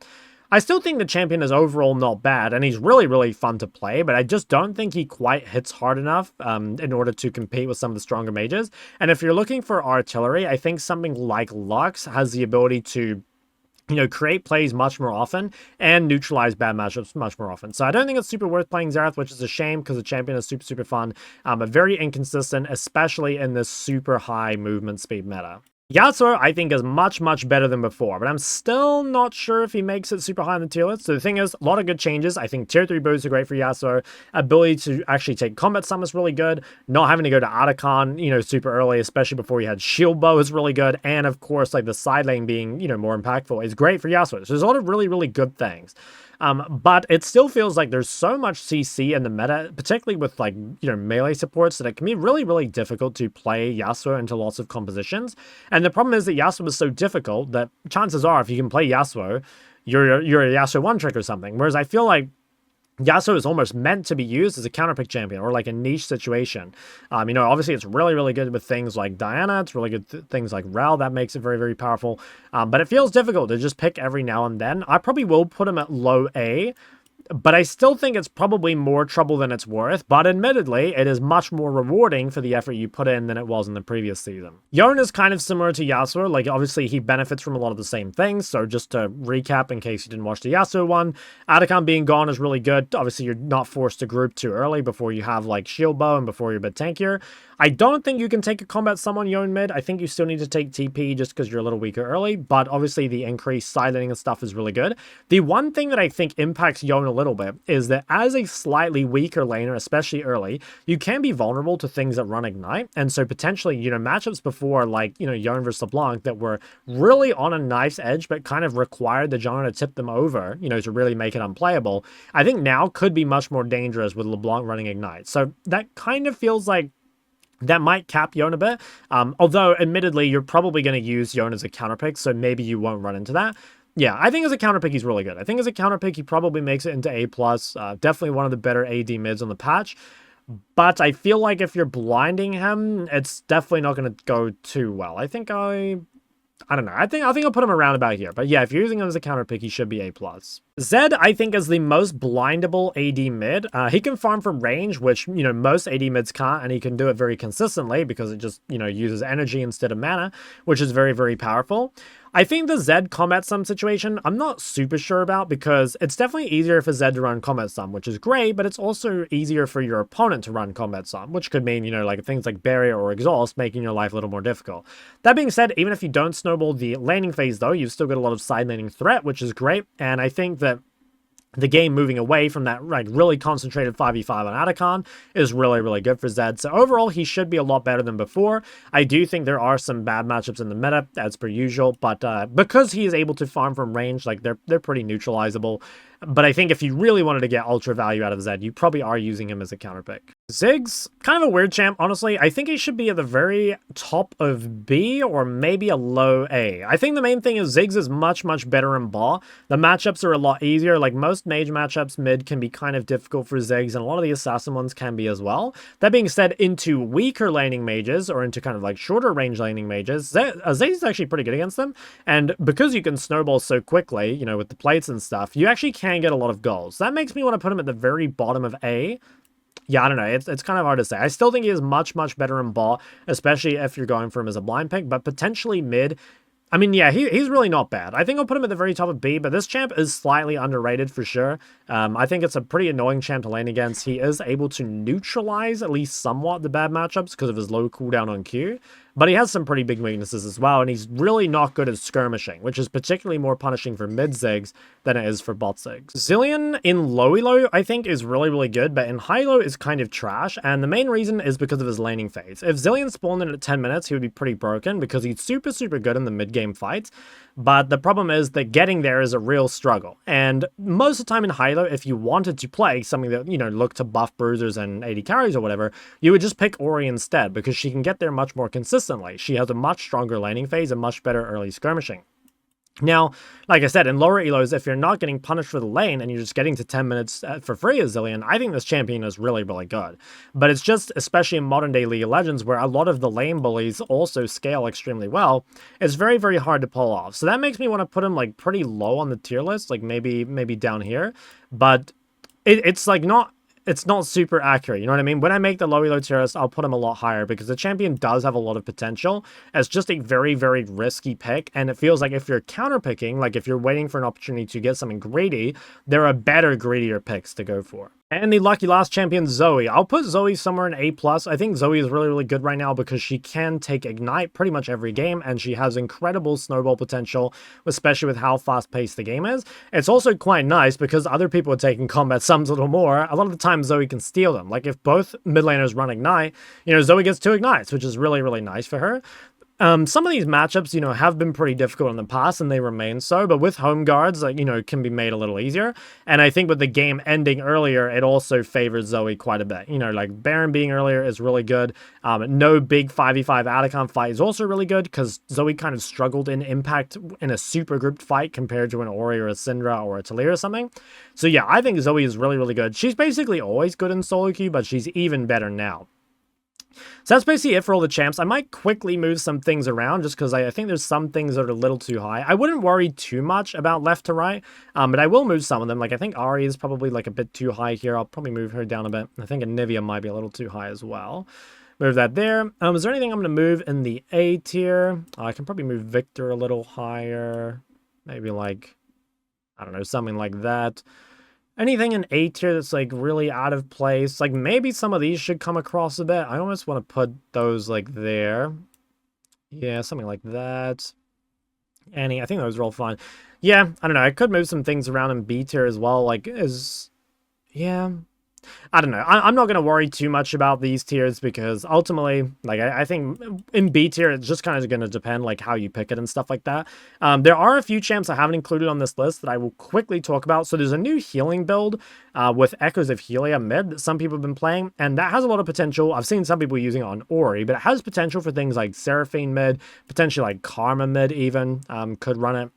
Speaker 1: I still think the champion is overall not bad, and he's really, really fun to play, but I just don't think he quite hits hard enough in order to compete with some of the stronger mages. And if you're looking for artillery, I think something like Lux has the ability to create plays much more often and neutralize bad matchups much more often. So I don't think it's super worth playing Xerath, which is a shame because the champion is super, super fun, but very inconsistent, especially in this super high movement speed meta. Yasuo, I think, is much, much better than before, but I'm still not sure if he makes it super high on the tier list. So the thing is, a lot of good changes. I think tier 3 boots are great for Yasuo. Ability to actually take combat summon is really good. Not having to go to Atacon, super early, especially before you had shield bow, is really good. And of course, like the side lane being, more impactful is great for Yasuo. So there's a lot of really, really good things. But it still feels like there's so much CC in the meta, particularly with like, melee supports, that it can be really, really difficult to play Yasuo into lots of compositions. And the problem is that Yasuo is so difficult that chances are, if you can play Yasuo, you're a Yasuo one-trick or something. Whereas I feel like Yasuo is almost meant to be used as a counterpick champion or like a niche situation. Obviously it's really, really good with things like Diana. It's really good things like Rel. That makes it very, very powerful. But it feels difficult to just pick every now and then. I probably will put him at low A, but I still think it's probably more trouble than it's worth. But admittedly, it is much more rewarding for the effort you put in than it was in the previous season. Yone is kind of similar to Yasuo. Like, obviously, he benefits from a lot of the same things. So just to recap, in case you didn't watch the Yasuo one, Atacon being gone is really good. Obviously, you're not forced to group too early before you have, like, shield bow and before you're a bit tankier. I don't think you can take a combat summon Yone mid. I think you still need to take TP just because you're a little weaker early, but obviously the increased silencing and stuff is really good. The one thing that I think impacts Yone a little bit is that as a slightly weaker laner, especially early, you can be vulnerable to things that run Ignite, and so potentially, matchups before, like, Yone versus LeBlanc that were really on a knife's edge, but kind of required the jungler to tip them over, to really make it unplayable, I think now could be much more dangerous with LeBlanc running Ignite. So that kind of feels like that might cap Yone a bit, although admittedly you're probably going to use Yone as a counter pick, so maybe you won't run into that. Yeah, I think as a counter pick he's really good. I think as a counter pick he probably makes it into A+, definitely one of the better AD mids on the patch. But I feel like if you're blinding him, it's definitely not going to go too well. I don't know. I think I'll put him around about here. But yeah, if you're using him as a counter pick, he should be A+. Zed, I think, is the most blindable AD mid. He can farm from range, which, most AD mids can't, and he can do it very consistently because it just, uses energy instead of mana, which is very, very powerful. I think the Zed combat sum situation, I'm not super sure about because it's definitely easier for Zed to run combat sum, which is great, but it's also easier for your opponent to run combat sum, which could mean, like things like barrier or exhaust, making your life a little more difficult. That being said, even if you don't snowball the laning phase though, you've still got a lot of side laning threat, which is great, and I think that the game moving away from that really concentrated 5v5 on Atakon is really, really good for Zed. So overall, he should be a lot better than before. I do think there are some bad matchups in the meta, as per usual, but because he is able to farm from range, they're pretty neutralizable. But I think if you really wanted to get ultra value out of Zed, you probably are using him as a counter pick. Ziggs, kind of a weird champ, honestly. I think he should be at the very top of B or maybe a low A. I think the main thing is Ziggs is much, much better in ball. The matchups are a lot easier. Like most mage matchups, mid can be kind of difficult for Ziggs, and a lot of the assassin ones can be as well. That being said, into weaker laning mages or into kind of like shorter range laning mages, Ziggs is actually pretty good against them. And because you can snowball so quickly, with the plates and stuff, you actually can get a lot of goals. That makes me want to put him at the very bottom of A. Yeah, I don't know. It's kind of hard to say. I still think he is much, much better in ball, especially if you're going for him as a blind pick, but potentially mid. I mean, yeah, he's really not bad. I think I'll put him at the very top of B, but this champ is slightly underrated for sure. I think it's a pretty annoying champ to lane against. He is able to neutralize at least somewhat the bad matchups because of his low cooldown on Q, but he has some pretty big weaknesses as well, and he's really not good at skirmishing, which is particularly more punishing for mid Ziggs than it is for bot Ziggs. Zilean in low elo, I think, is really, really good, but in high elo is kind of trash, and the main reason is because of his laning phase. If Zilean spawned in at 10 minutes, he would be pretty broken because he's super, super good in the mid-game fights, but the problem is that getting there is a real struggle, and most of the time in high elo, if you wanted to play something that, looked to buff bruisers and AD carries or whatever, you would just pick Ori instead because she can get there much more consistently. She has a much stronger laning phase and much better early skirmishing. Now, like I said, in lower elos, if you're not getting punished for the lane and you're just getting to 10 minutes for free as Zilean, I think this champion is really, really good. But it's just, especially in modern day League of Legends, where a lot of the lane bullies also scale extremely well, it's very, very hard to pull off. So that makes me want to put him like pretty low on the tier list, like maybe down here. But it's like not super accurate, you know what I mean? When I make the low elo tier list, I'll put him a lot higher because the champion does have a lot of potential as just a very, very risky pick, and it feels like if you're counter picking, like if you're waiting for an opportunity to get something greedy, there are better, greedier picks to go for. And the lucky last champion, Zoe. I'll put Zoe somewhere in A+. I think Zoe is really, really good right now because she can take Ignite pretty much every game, and she has incredible snowball potential, especially with how fast-paced the game is. It's also quite nice because other people are taking combat sums a little more. A lot of the time, Zoe can steal them. Like, if both mid laners run Ignite, Zoe gets 2 Ignites, which is really, really nice for her. Some of these matchups, have been pretty difficult in the past, and they remain so, but with Homeguards, it can be made a little easier, and I think with the game ending earlier, it also favors Zoe quite a bit. Like Baron being earlier is really good. No big 5v5 Atakon fight is also really good, because Zoe kind of struggled in Impact in a super grouped fight compared to an Ori or a Syndra or a Talia or something. So yeah, I think Zoe is really, really good. She's basically always good in solo queue, but she's even better now. So that's basically it for all the champs. I might quickly move some things around just because I think there's some things that are a little too high. I wouldn't worry too much about left to right, but I will move some of them. Like, I think Ahri is probably like a bit too high here. I'll probably move her down a bit. I think Anivia might be a little too high as well. Move that there. Is there anything I'm going to move in the A tier? I can probably move Victor a little higher. Maybe like, I don't know, something like that. Anything in A tier that's like really out of place, like maybe some of these should come across a bit. I almost want to put those like there. Yeah, something like that. I think those are all fine. Yeah, I don't know. I could move some things around in B tier as well. Like, yeah. I don't know. I'm not going to worry too much about these tiers because ultimately, like, I think in B tier, it's just kind of going to depend, like, how you pick it and stuff like that. There are a few champs I haven't included on this list that I will quickly talk about. So there's a new healing build with Echoes of Helia mid that some people have been playing, and that has a lot of potential. I've seen some people using it on Ori, but it has potential for things like Seraphine mid, potentially like Karma mid even, could run it.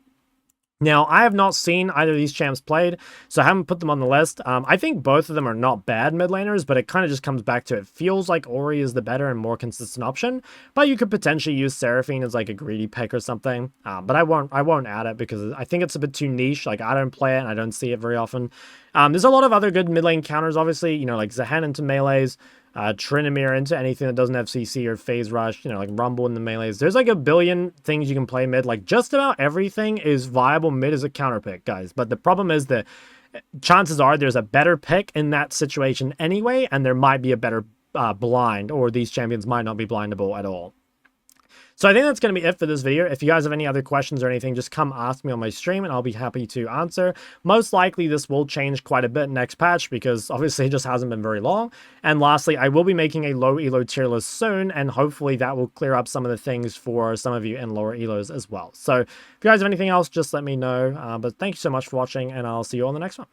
Speaker 1: Now, I have not seen either of these champs played, so I haven't put them on the list. I think both of them are not bad mid laners, but it kind of just comes back to it feels like Ori is the better and more consistent option, but you could potentially use Seraphine as like a greedy pick or something. But I won't add it because I think it's a bit too niche. Like, I don't play it and I don't see it very often. There's a lot of other good mid lane counters, obviously, you know, like Zahen into melees, Tryndamere into anything that doesn't have CC or Phase Rush, you know, like Rumble in the melees. There's like a billion things you can play mid. Like, just about everything is viable mid as a counter pick, guys. But the problem is that chances are there's a better pick in that situation anyway, and there might be a better blind, or these champions might not be blindable at all. So I think that's going to be it for this video. If you guys have any other questions or anything, just come ask me on my stream and I'll be happy to answer. Most likely this will change quite a bit next patch because obviously it just hasn't been very long. And lastly, I will be making a low elo tier list soon, and hopefully that will clear up some of the things for some of you in lower elos as well. So if you guys have anything else, just let me know. But thank you so much for watching, and I'll see you on the next one.